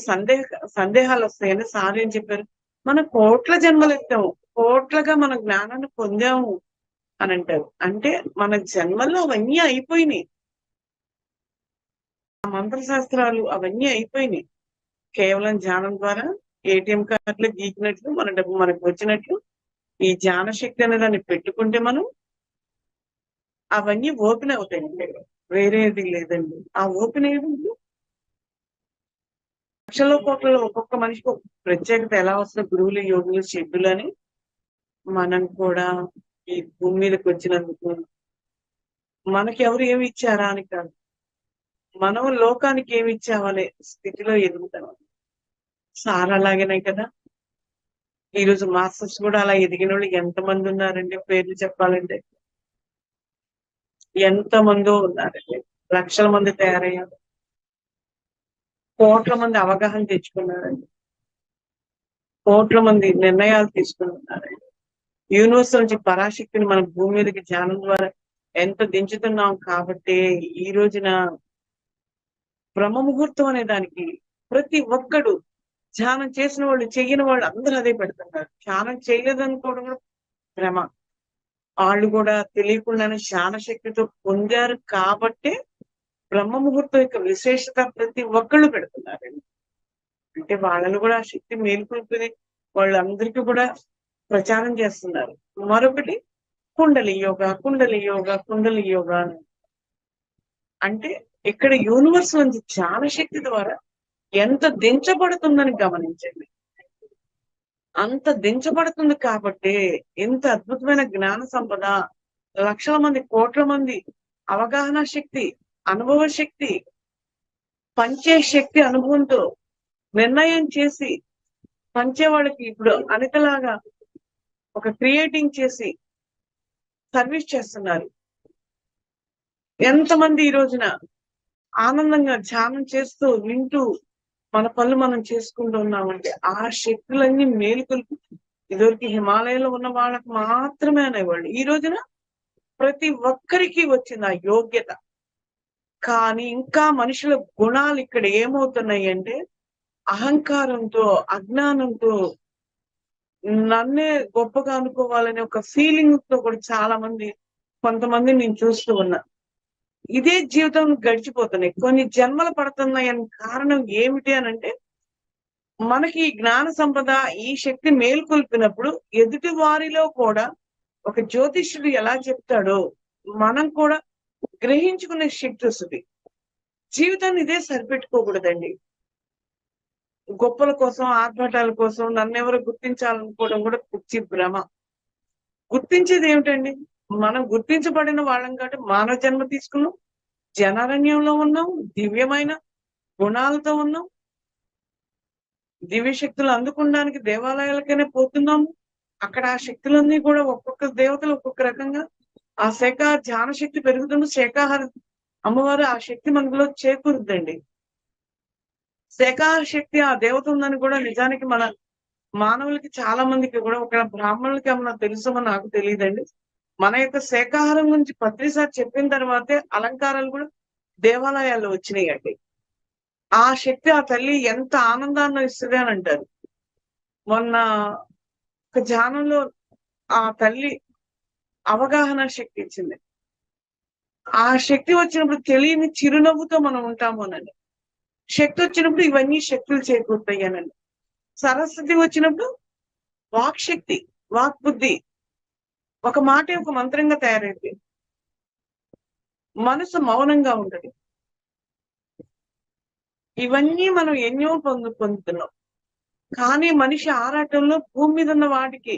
సందేహాలు వస్తాయని సార్ ఏం చెప్పారు, మనం కోట్ల జన్మలు ఎత్తాము, కోట్లుగా మన జ్ఞానాన్ని పొందాము అని అంటారు. అంటే మన జన్మల్లో అవన్నీ అయిపోయినాయి, ఆ మంత్రశాస్త్రాలు అవన్నీ అయిపోయినాయి. కేవలం ధ్యానం ద్వారా ఏటీఎం కార్డులు గీకినట్లు మన డబ్బు మనకు వచ్చినట్లు ఈ ధ్యాన శక్తి అనే దాన్ని పెట్టుకుంటే మనం అవన్నీ ఓపెన్ అవుతాయండి. వేరేది లేదండి. ఆ ఓపెన్ అయ్యేది లక్షల కోట్లలో ఒక్కొక్క మనిషికి ఒక ప్రత్యేకత ఎలా వస్తుంది, గురువులు, యోగులు, సిద్ధులు అని మనం కూడా ఈ భూమి మీదకి వచ్చినందుకు మనకి ఎవరు ఏమి ఇచ్చారా అని కాదు, మనం లోకానికి ఏమి ఇచ్చామనే స్థితిలో ఎదుగుతాం. సార్ అలాగేనే కదా. ఈరోజు మాస్టర్స్ కూడా అలా ఎదిగిన వాళ్ళు ఎంతమంది ఉన్నారండి, పేర్లు చెప్పాలంటే ఎంతమందో ఉన్నారండి. లక్షల మంది తయారయ్యారు, కోట్ల మంది అవగాహన తెచ్చుకున్నారండి, కోట్ల మంది నిర్ణయాలు తీసుకుని ఉన్నారండి. యూనివర్స్ నుంచి పరాశక్తిని మన భూమి మీదకి ధ్యానం ద్వారా ఎంత దించుతున్నాం కాబట్టి ఈ రోజున బ్రహ్మ ముహూర్తం అనే దానికి ప్రతి ఒక్కడు ధ్యానం చేసిన వాళ్ళు, చెయ్యని వాళ్ళు అందరూ అదే పెడుతున్నారు. ధ్యానం చేయలేదనుకోవడం కూడా భ్రమ. వాళ్ళు కూడా తెలియకుండానే ధ్యాన శక్తితో పొందారు కాబట్టే బ్రహ్మ ముహూర్తం యొక్క విశేషత ప్రతి ఒక్కళ్ళు పెడుతున్నారండి. అంటే వాళ్ళను కూడా ఆ శక్తి మేల్కొల్పుని వాళ్ళందరికీ కూడా ప్రచారం చేస్తున్నారు. మరొకటి కుండలి యోగా, కుండలి యోగా, కుండలి యోగా అని. అంటే ఇక్కడ యూనివర్స్ నుంచి ధ్యాన శక్తి ద్వారా ఎంత దించబడుతుందని గమనించండి. అంత దించబడుతుంది కాబట్టి ఎంత అద్భుతమైన జ్ఞాన సంపద, లక్షల మంది, కోట్ల మంది అవగాహన శక్తి, అనుభవ శక్తి, పంచే శక్తి అనుభవంతో నిర్ణయం చేసి పంచే వాళ్ళకి ఇప్పుడు అనితలాగా ఒక క్రియేటింగ్ చేసి సర్వీస్ చేస్తున్నారు. ఎంతమంది ఈ రోజున ఆనందంగా ధ్యానం చేస్తూ వింటూ మన పనులు మనం చేసుకుంటూ ఉన్నామంటే ఆ శక్తులన్నీ మేలుకొల్పి ఇదివరకు హిమాలయంలో ఉన్న వాళ్ళకి మాత్రమే అనేవాళ్ళు. ఈ రోజున ప్రతి ఒక్కరికి వచ్చింది ఆ యోగ్యత. కానీ ఇంకా మనుషుల గుణాలు ఇక్కడ ఏమవుతున్నాయి అంటే అహంకారంతో, అజ్ఞానంతో, నన్నే గొప్పగా అనుకోవాలనే ఒక ఫీలింగ్ తో కూడా చాలా మంది, కొంతమంది నేను చూస్తూ ఉన్నా. ఇదే జీవితం గడిచిపోతున్నాయి. కొన్ని జన్మలు పడుతున్నాయని కారణం ఏమిటి అని అంటే మనకి ఈ జ్ఞాన సంపద, ఈ శక్తి మేల్కొల్పినప్పుడు ఎదుటి వారిలో కూడా ఒక జ్యోతిష్యుడు ఎలా చెప్తాడో మనం కూడా గ్రహించుకునే శక్తి వస్తుంది. జీవితాన్ని ఇదే సరిపెట్టుకోకూడదండి. గొప్పల కోసం, ఆర్భాటాల కోసం నన్నెవరు గుర్తించాలనుకోవడం కూడా పిచ్చి భ్రమ. గుర్తించేది ఏమిటండి, మనం గుర్తించబడిన వాళ్ళం కాబట్టి మానవ జన్మ తీసుకున్నాం, జనారణ్యంలో ఉన్నాం, దివ్యమైన గుణాలతో ఉన్నాం, దివ్య శక్తులు అందుకోవడానికి దేవాలయాలకైనా పోతున్నాము. అక్కడ ఆ శక్తులన్నీ కూడా ఒక్కొక్క దేవతలు ఒక్కొక్క రకంగా ఆ ధ్యాన శక్తి పెరుగుతున్న శాఖాహార అమ్మవారు ఆ శక్తి మనలో చేకూరుద్దండి. శాఖాహార శక్తి ఆ దేవత ఉందని కూడా నిజానికి మన మానవులకి చాలా మందికి కూడా, ఒక బ్రాహ్మణులకి ఏమన్నా తెలుసో నాకు తెలియదండి. మన యొక్క శాఖాహారం గురించి పత్రిసారి చెప్పిన తర్వాతే అలంకారాలు కూడా దేవాలయాల్లో వచ్చినాయండి. ఆ శక్తి, ఆ తల్లి ఎంత ఆనందాన్ని ఇస్తుంది అని అంటారు. మొన్న ఒక ధ్యానంలో ఆ తల్లి అవగాహన శక్తి ఇచ్చింది. ఆ శక్తి వచ్చినప్పుడు తెలియని చిరునవ్వుతో మనం ఉంటాము అనండి. శక్తి వచ్చినప్పుడు ఇవన్నీ శక్తులు చేకూరుతాయి అనండి. సరస్వతి వచ్చినప్పుడు వాక్ శక్తి, వాక్ బుద్ధి, ఒక మాటే ఒక మంత్రంగా తయారైంది. మనసు మౌనంగా ఉండదు. ఇవన్నీ మనం ఎన్నో పొందుతున్నాం. కానీ మనిషి ఆరాటంలో భూమి మీద ఉన్న వాటికి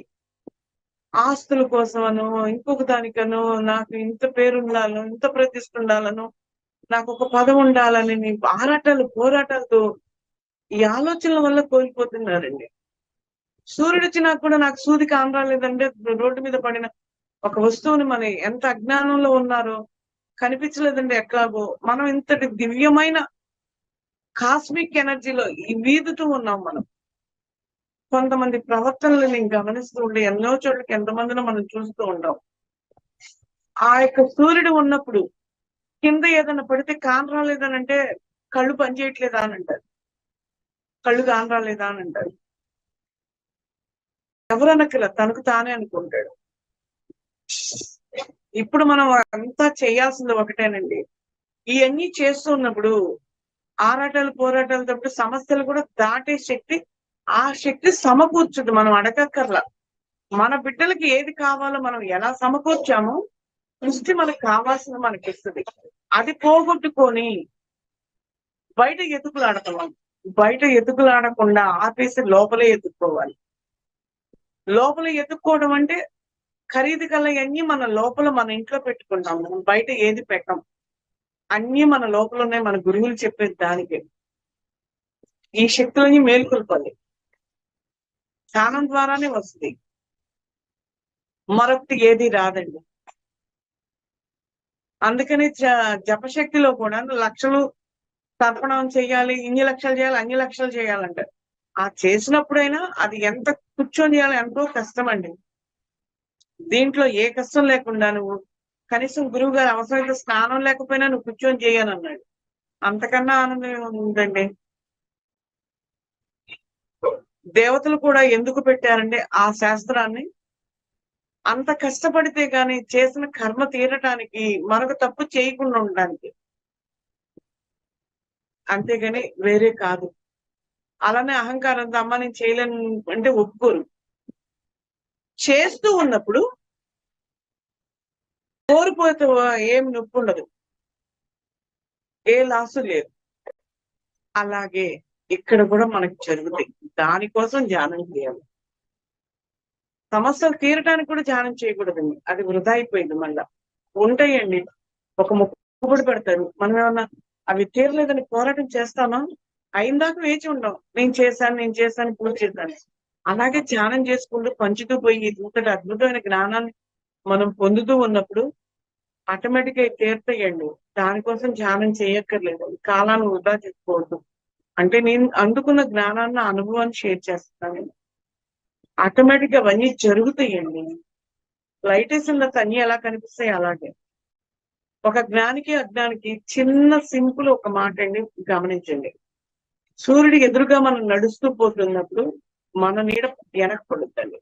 ఆస్తుల కోసమనో, ఇంకొక దానికనో, నాకు ఇంత పేరు ఉండాలను, ఇంత ప్రతిష్ఠ ఉండాలను, నాకు ఒక పదం ఉండాలని ఆరాటాలు, పోరాటాలతో ఈ ఆలోచనల వల్ల కోల్పోతున్నారండి. సూర్యుడు వచ్చినా కూడా నాకు సూది కానరాలేదంటే రోడ్డు మీద పడిన ఒక వస్తువుని మన ఎంత అజ్ఞానంలో ఉన్నారో కనిపించలేదండి. ఎట్లాగో మనం ఇంతటి దివ్యమైన కాస్మిక్ ఎనర్జీలో ఈ వీధుతూ ఉన్నాం మనం. కొంతమంది ప్రవర్తనలు నేను గమనిస్తూ ఉండే ఎన్నో చోట్లకి ఎంతమందినో మనం చూస్తూ ఉంటాం. ఆ యొక్క సూర్యుడు ఉన్నప్పుడు కింద ఏదైనా పడితే కాన్ రాలేదనంటే కళ్ళు పనిచేయట్లేదా అని అంటారు, కళ్ళు కాన్ రాలేదా అని అంటారు. ఎవరనక్కల తనకు తానే అనుకుంటాడు. ఇప్పుడు మనం అంతా చేయాల్సింది ఒకటేనండి. ఇవన్నీ చేస్తూ ఉన్నప్పుడు ఆరాటాలు పోరాటాలు తప్పుడు సమస్యలు కూడా దాటే శక్తి, ఆ శక్తి సమకూర్చుద్ది. మనం అడగక్కర్లా. మన బిడ్డలకి ఏది కావాలో మనం ఎలా సమకూర్చామో సృష్టి మనకు కావాల్సింది మనకి ఇస్తుంది. అది పోగొట్టుకొని బయట ఎతుకులాడతాం. బయట ఎతుకులాడకుండా ఆపేసి లోపలే ఎత్తుక్కోవాలి. లోపల ఎత్తుక్కోవడం అంటే ఖరీదు కల అన్ని మన లోపల మన ఇంట్లో పెట్టుకుంటాం. మనం బయట ఏది పెట్టం. అన్ని మన లోపల ఉన్నాయి. మన గురువులు చెప్పేది దానికే. ఈ శక్తులని మేల్కొల్పాలి. ధ్యానం ద్వారానే వస్తుంది, మరొకటి ఏది రాదండి. అందుకని జపశక్తిలో కూడా లక్షలు తర్పణం చేయాలి, ఇన్ని లక్షలు చేయాలి, అన్ని లక్షలు చేయాలంట. ఆ చేసినప్పుడైనా అది ఎంత కూర్చొని చేయాలి, ఎంతో కష్టం అండి. దీంట్లో ఏ కష్టం లేకుండా నువ్వు కనీసం గురువు గారు అవసరమైతే స్నానం లేకపోయినా నువ్వు కూర్చొని చేయనన్నాడు. అంతకన్నా ఆనందం ఉందండి. దేవతలు కూడా ఎందుకు పెట్టారంటే ఆ శాస్త్రాన్ని అంత కష్టపడితే గాని చేసిన కర్మ తీరటానికి, మరొక తప్పు చేయకుండా ఉండడానికి. అంతేగాని వేరే కాదు. అలానే అహంకారంతో అమ్మ నేను చేయలేను అంటే ఒప్పుకోరు. చేస్తూ ఉన్నప్పుడు కోరిపోతే ఏం నొప్పి ఉండదు, ఏ లాసు లేదు. అలాగే ఇక్కడ కూడా మనకి జరుగుతాయి. దానికోసం ధ్యానం చేయాలి. సమస్యలు తీరటానికి కూడా ధ్యానం చేయకూడదండి, అది వృధా అయిపోయింది. మళ్ళా ఉంటాయండి, ఒక మొక్కుబడి పెడతారు. మనం ఏమన్నా అవి తీరలేదని పోరాటం చేస్తామా? అయిందాక వేచి ఉండం. నేను చేశాను పూజ చేశాను. అలాగే ధ్యానం చేసుకుంటూ పంచుతూ పోయి ఇంతటి అద్భుతమైన జ్ఞానాన్ని మనం పొందుతూ ఉన్నప్పుడు ఆటోమేటిక్ గా తీరుతాయండి. దానికోసం ధ్యానం చేయక్కర్లేదు. కాలాన్ని వృధా చేసుకోవద్దు. అంటే నేను అందుకున్న జ్ఞానాన్ని, అనుభవాన్ని షేర్ చేస్తాను. ఆటోమేటిక్ గా అవన్నీ జరుగుతాయండి. లైట్ వేసిన తర్వాత అన్ని ఎలా కనిపిస్తాయి అలాగే. ఒక జ్ఞానికి అజ్ఞానికి చిన్న సింపుల్ ఒక మాట అండి, గమనించండి. సూర్యుడికి ఎదురుగా మనం నడుస్తూ పోతున్నప్పుడు మన నీడ వెనక పడుతుంది.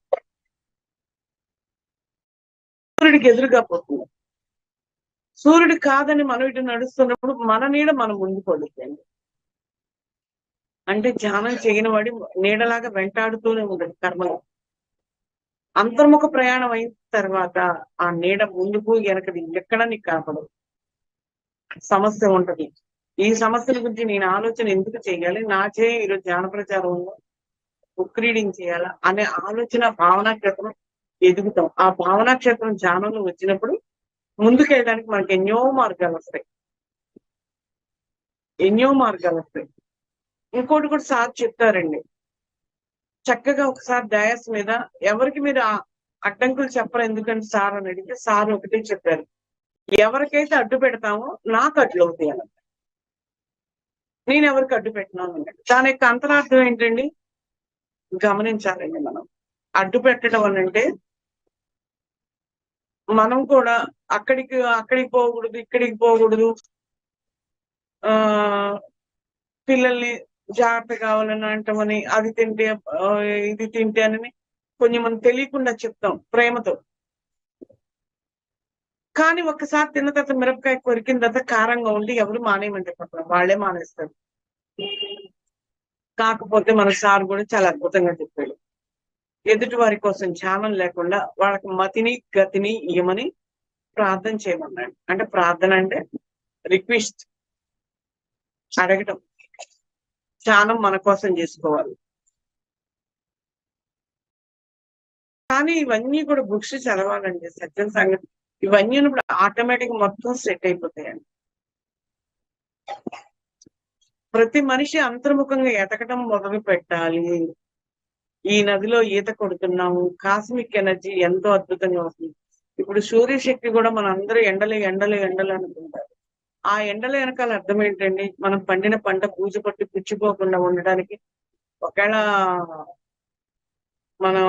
సూర్యుడికి ఎదురుగా పోతుంది. సూర్యుడు కాదని మనం ఇటు నడుస్తున్నప్పుడు మన నీడ మనం ముందు పడుతుంది. అంటే ధ్యానం చేయని వాడి నీడలాగా వెంటాడుతూనే ఉండదు కర్మలో. అంతర్ముఖ ప్రయాణం అయిన తర్వాత ఆ నీడ ముందుకు వెనకది ఎక్కడ నీకు కనపడదు. సమస్య ఉంటది. ఈ సమస్యల గురించి నేను ఆలోచన ఎందుకు చేయాలి, నాచే ఈరోజు ధ్యాన ప్రచారంలో బుక్ రీడింగ్ చేయాలా అనే ఆలోచన భావనా క్షేత్రం ఎదుగుతాం. ఆ భావనా క్షేత్రం ధ్యానంలో వచ్చినప్పుడు ముందుకు వెళ్ళడానికి మనకి ఎన్నో మార్గాలు వస్తాయి. ఇంకోటి కూడా సార్ చెప్తారండి, చక్కగా ఒకసారి డయాస్ మీద ఎవరికి మీరు అడ్డంకులు చెప్పరు ఎందుకంటే సార్ అని అడిగితే సార్ ఒకటే చెప్పారు, ఎవరికైతే అడ్డు పెడతామో నాకు అడ్డు అవుతాయి అన్నమాట. నేను ఎవరికి అడ్డు పెట్టినాను అన్నట్టు. దాని యొక్క అంతరార్థం ఏంటండి గమనించాలండి. మనం అడ్డు పెట్టడం అని అంటే మనం కూడా అక్కడికి పోకూడదు, ఇక్కడికి పోకూడదు, పిల్లల్ని జాగ్రత్త కావాలని అంటామని, అది తింటే ఇది తింటే అని కొంచెం మనం తెలియకుండా చెప్తాం ప్రేమతో. కానీ ఒక్కసారి తిన్న తర్వాత మిరపకాయ కొరికిన తర్వాత కారంగా ఉండి ఎవరు మానేయమంటే పక్కన వాళ్ళే మానేస్తారు. కాకపోతే మన సార్ కూడా చాలా అద్భుతంగా చెప్పాడు, ఎదుటి వారి కోసం ధ్యానం లేకుండా వాళ్ళకి మతిని గతిని ఇయ్యమని ప్రార్థన చేయమన్నాడు. అంటే ప్రార్థన అంటే రిక్వెస్ట్, అడగటం. ధ్యానం మన కోసం చేసుకోవాలి. కానీ ఇవన్నీ కూడా బుక్స్ చదవాలండి. సత్యం సంగతి ఇవన్నీ ఇప్పుడు ఆటోమేటిక్ మొత్తం సెట్ అయిపోతాయండి. ప్రతి మనిషి అంతర్ముఖంగా ఎతకటం మొదలు పెట్టాలి. ఈ నదిలో ఈత కొడుతున్నాము, కాస్మిక్ ఎనర్జీ ఎంతో అద్భుతంగా వస్తుంది. ఇప్పుడు సూర్యశక్తి కూడా మన అందరూ ఎండలు అనుకుంటారు. ఆ ఎండల వెనకాల అర్థం ఏంటండి? మనం పండిన పంట బూజు పట్టి పుచ్చిపోకుండా ఉండడానికి ఒకవేళ మనం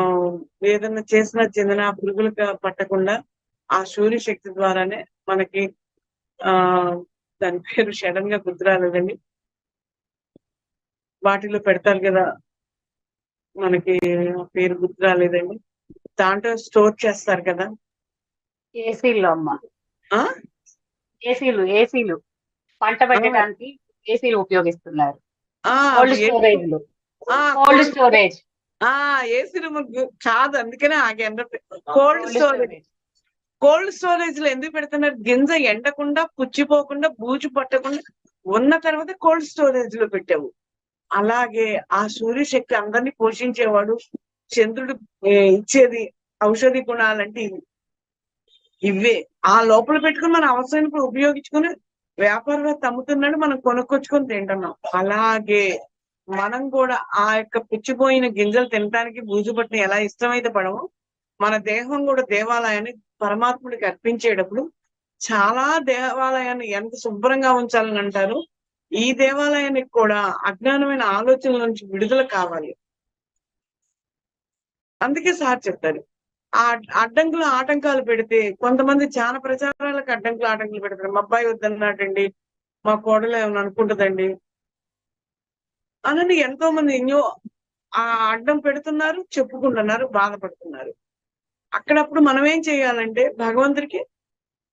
ఏదన్నా చేసినా చెందిన పురుగులకు పట్టకుండా ఆ సూర్య శక్తి ద్వారానే మనకి ఆ దాని పేరు సడన్ గా గుర్తు రాలేదండి. వాటిలో పెడతారు కదా, మనకి ఆ పేరు గుర్తు రాలేదండి. దాంట్లో స్టోర్ చేస్తారు కదా. ఏసీలు అమ్మ, ఆ ఏసీలు పంట ఆ, పెట్టడానికి ఏసీలు ఉపయోగిస్తున్నారు. ఆ, కోల్డ్ ఏసీ స్టోరేజ్లు, ఆ కోల్డ్ స్టోరేజ్, ఏసీ రూమ్ కాదు, అందుకనే ఆగేంద్ర cold cold storage. Storage. Cold storage లో ఎందుకు పెడుతున్నారు? గింజ ఎండకుండా పుచ్చిపోకుండా బూజు పట్టకుండా ఉన్న తర్వాత కోల్డ్ స్టోరేజ్ లో పెట్టావు. అలాగే ఆ సూర్యశక్తి అందరినీ పోషించేవాడు. చంద్రుడు ఇచ్చేది ఔషధి గుణాలంటే ఇవే. ఆ లోపల పెట్టుకుని మన అవసరానికి ఉపయోగించుకుని వ్యాపారవేత్త అమ్ముతున్నాడు, మనం కొనుక్కొచ్చుకొని తింటున్నాం. అలాగే మనం కూడా ఆ యొక్క పుచ్చిపోయిన గింజలు తినడానికి బూజు పట్టిన ఎలా ఇష్టమైతే పడమో, మన దేహం కూడా దేవాలయాన్ని పరమాత్ముడికి అర్పించేటప్పుడు చాలా దేవాలయాన్ని ఎంత శుభ్రంగా ఉంచాలని అంటారు. ఈ దేవాలయానికి కూడా అజ్ఞానమైన ఆలోచనల నుంచి విడుదల కావాలి. అందుకే సార్ చెప్తారు, ఆ అడ్డంకులు ఆటంకాలు పెడితే కొంతమంది చాలా ప్రచారాలకు ఆటంకులు పెడతారు. మా అబ్బాయి వద్దన్నాడండి, మా కోడలు ఏమైనా అనుకుంటుందండి అని ఎంతో మంది ఎన్నో ఆ అడ్డం పెడుతున్నారు, చెప్పుకుంటున్నారు, బాధపడుతున్నారు. అక్కడప్పుడు మనం ఏం చేయాలంటే భగవంతుడికి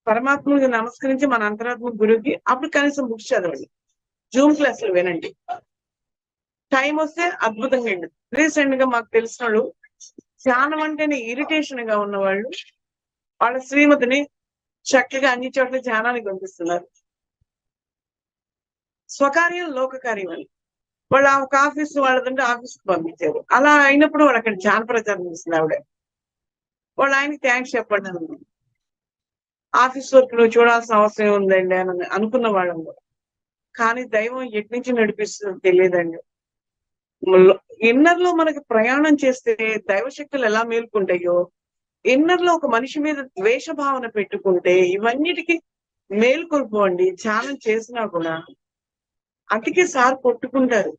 పరమాత్ముడికి నమస్కరించి మన అంతరాత్మ గురువుకి అప్పుడు కనీసం బుక్స్ చదవండి, జూమ్ క్లాసులు వినండి. టైం వస్తే అద్భుతంగా అండి. రీసెంట్ గా మాకు తెలిసిన వాళ్ళు ధ్యానం అంటేనే ఇరిటేషన్ గా ఉన్నవాళ్ళు వాళ్ళ శ్రీమతిని చక్కగా అన్ని చోట్ల ధ్యానానికి పంపిస్తున్నారు. స్వకార్యం లోకకార్యం అని వాళ్ళు ఒక ఆఫీస్ వాళ్ళదంటే ఆఫీస్కి పంపించారు. అలా అయినప్పుడు వాళ్ళు అక్కడ ధ్యాన ప్రచారం చేస్తుంది ఆవిడ. వాళ్ళు ఆయనకి థ్యాంక్స్ చెప్పండి అని. ఆఫీస్ వర్క్ నువ్వు చూడాల్సిన అవసరం ఉందండి అని అనుకున్న వాళ్ళం కూడా. కానీ దైవం ఎటు నుంచి నడిపిస్తుందో తెలియదండి. ఇన్నర్ లో మనకి ప్రయాణం చేస్తే దైవశక్తులు ఎలా మేల్కొంటాయో, ఇన్నర్ లో ఒక మనిషి మీద ద్వేష భావన పెట్టుకుంటే ఇవన్నిటికీ మేల్కొల్పోండి. ధ్యానం చేసినా కూడా అందుకే సార్ కొట్టుకుంటారు,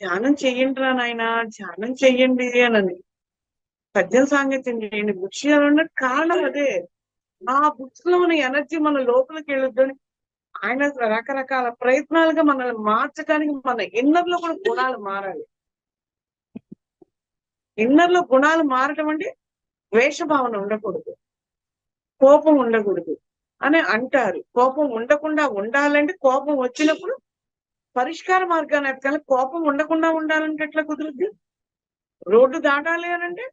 ధ్యానం చెయ్యండి రా నాయన, ధ్యానం చెయ్యండి అని. పద్యం సాంగత్యం చేయండి, బుక్స్ చేయాలన్న కారణం అదే. ఆ బుక్స్ లో ఉన్న ఎనర్జీ మన లోపలికి వెళ్ళొద్దని ఆయన రకరకాల ప్రయత్నాలుగా మనల్ని మార్చడానికి మన ఇన్నర్ లో కూడా గుణాలు మారాలి. ఇన్నర్ లో గుణాలు మారటం అంటే ద్వేష భావన ఉండకూడదు, కోపం ఉండకూడదు అని అంటారు. కోపం ఉండకుండా ఉండాలంటే కోపం వచ్చినప్పుడు పరిష్కార మార్గాన్ని ఎతకాలి. కోపం ఉండకుండా ఉండాలంటే ఎట్లా కుదురుద్ది? రోడ్డు దాటాలి అని అంటే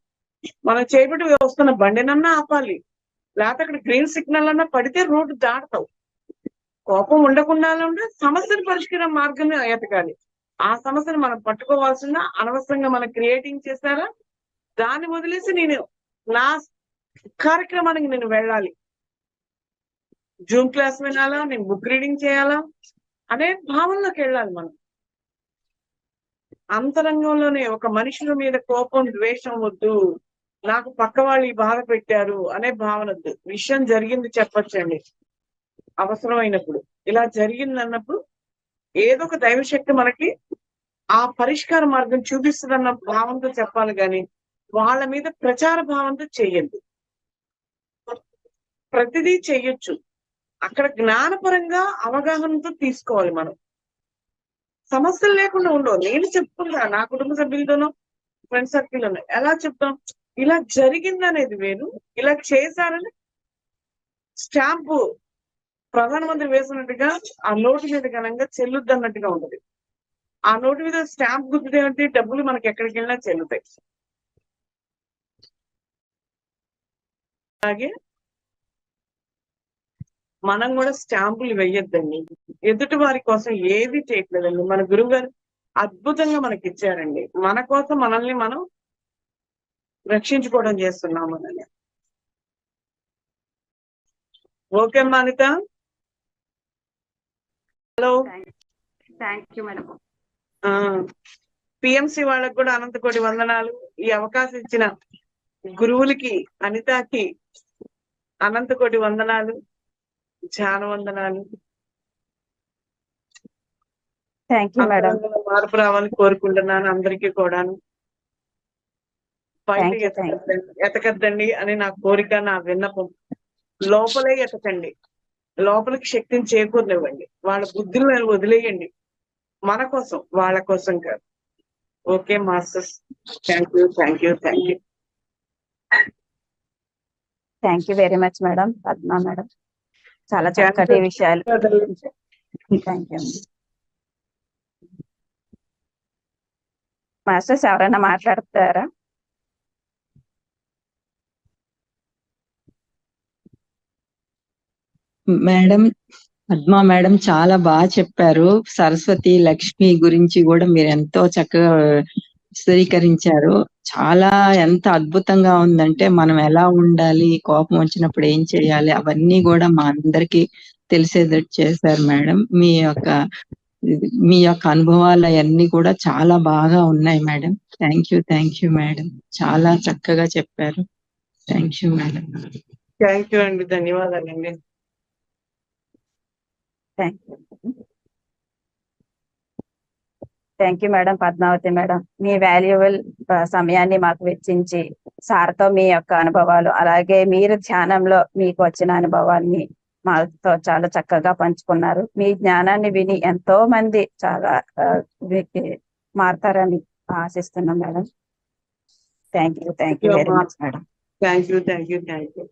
మనం చేపట్టి వస్తున్న బండినన్నా ఆపాలి, లేకపోతే అక్కడ గ్రీన్ సిగ్నల్ అన్నా పడితే రోడ్డు దాటతావు. కోపం ఉండకుండా ఉంటే సమస్యను పరిష్కార మార్గాన్ని ఎతకాలి. ఆ సమస్యను మనం పట్టుకోవాల్సిన అనవసరంగా మనం క్రియేటింగ్ చేశారా, దాన్ని వదిలేసి నేను నా కార్యక్రమానికి నేను వెళ్ళాలి, జూమ్ క్లాస్ వినాలా, నేను బుక్ రీడింగ్ చేయాలా అనే భావనలోకి వెళ్ళాలి. మనం అంతరంగంలోనే ఒక మనుషుల మీద కోపం ద్వేషం వద్దు, నాకు పక్క వాళ్ళు ఈ బాధ పెట్టారు అనే భావన వద్దు. విషయం జరిగింది చెప్పొచ్చండి అవసరమైనప్పుడు. ఇలా జరిగింది అన్నప్పుడు ఏదో ఒక దైవశక్తి మనకి ఆ పరిష్కార మార్గం చూపిస్తుందన్న భావంతో చెప్పాలి, కానీ వాళ్ళ మీద ప్రచార భావంతో చెయ్యొద్దు. ప్రతిదీ చెయ్యొచ్చు, అక్కడ జ్ఞానపరంగా అవగాహనతో తీసుకోవాలి. మనం సమస్యలు లేకుండా ఉండవు. నేను చెప్పుకుంటా నా కుటుంబ సభ్యులతోనో ఫ్రెండ్ సర్కిల్లోనో ఎలా చెప్తాం, ఇలా జరిగింది అనేది వేరు, ఇలా చేశారని స్టాంపు ప్రధానమంత్రి వేసినట్టుగా ఆ నోటు మీద ఘనంగా చెల్లుద్ది అన్నట్టుగా ఉంటది. ఆ నోటు మీద స్టాంప్ గుర్తుదేంటి, డబ్బులు మనకి ఎక్కడికి వెళ్ళినా చెల్లుతాయి. అలాగే మనం కూడా స్టాంపులు వెయ్యొద్దండి. ఎదుటి వారి కోసం ఏది చేయట్లేదండి. మన గురువు గారు అద్భుతంగా మనకి ఇచ్చారండి. మన కోసం మనల్ని మనం రక్షించుకోవడం చేస్తున్నాము అని. Okay Anitha. Hello. Thank you madam. PMC వాళ్ళకు కూడా అనంతకోటి వందనాలు. ఈ అవకాశం ఇచ్చిన గురువులకి, అనితకి అనంతకోటి వందనాలు, ధ్యాన వందనాలు. Thank you madam. అంతరంగంలో మార్పు రావాలని కోరుకుంటున్నాను అందరికీ కూడాను. బయట థ్యాంక్ యూ. ఎతకద్దండి అని నా కోరిక, నా విన్నపం. లోపలే ఎతకండి, లోపలికి శక్తిని చేకూరనివ్వండి. వాళ్ళ బుద్ధులను వదిలేయండి, మన కోసం, వాళ్ళ కోసం కాదు. Okay masters, thank you, thank you, thank you. Thank you very much madam, Padma madam. చాలా చక్కటి విషయాలు. Thank you. మాస్టర్స్ ఎవరైనా మాట్లాడతారా? మేడం, పద్మా మేడం చాలా బాగా చెప్పారు. సరస్వతి, లక్ష్మి గురించి కూడా మీరు ఎంతో చక్కగా విశదీకరించారు. చాలా ఎంత అద్భుతంగా ఉందంటే మనం ఎలా ఉండాలి, కోపం వచ్చినప్పుడు ఏం చేయాలి, అవన్నీ కూడా మా అందరికి తెలిసేటట్టు చేశారు మేడం. మీ యొక్క అనుభవాలు అవన్నీ కూడా చాలా బాగా ఉన్నాయి మేడం. థ్యాంక్ యూ మేడం, చాలా చక్కగా చెప్పారు. Thank you madam. Thank you అండి, ధన్యవాదాలండి. Thank you madam, Padmavathi madam. మీ వాల్యుబుల్ సమయాన్ని మాకు వెచ్చించి సార్తో మీ యొక్క అనుభవాలు, అలాగే మీరు ధ్యానంలో మీకు వచ్చిన అనుభవాన్ని మాతో చాలా చక్కగా పంచుకున్నారు. మీ జ్ఞానాన్ని విని ఎంతో మంది చాలా మారుతారని ఆశిస్తున్నాం madam. Thank you very much madam. Thank you.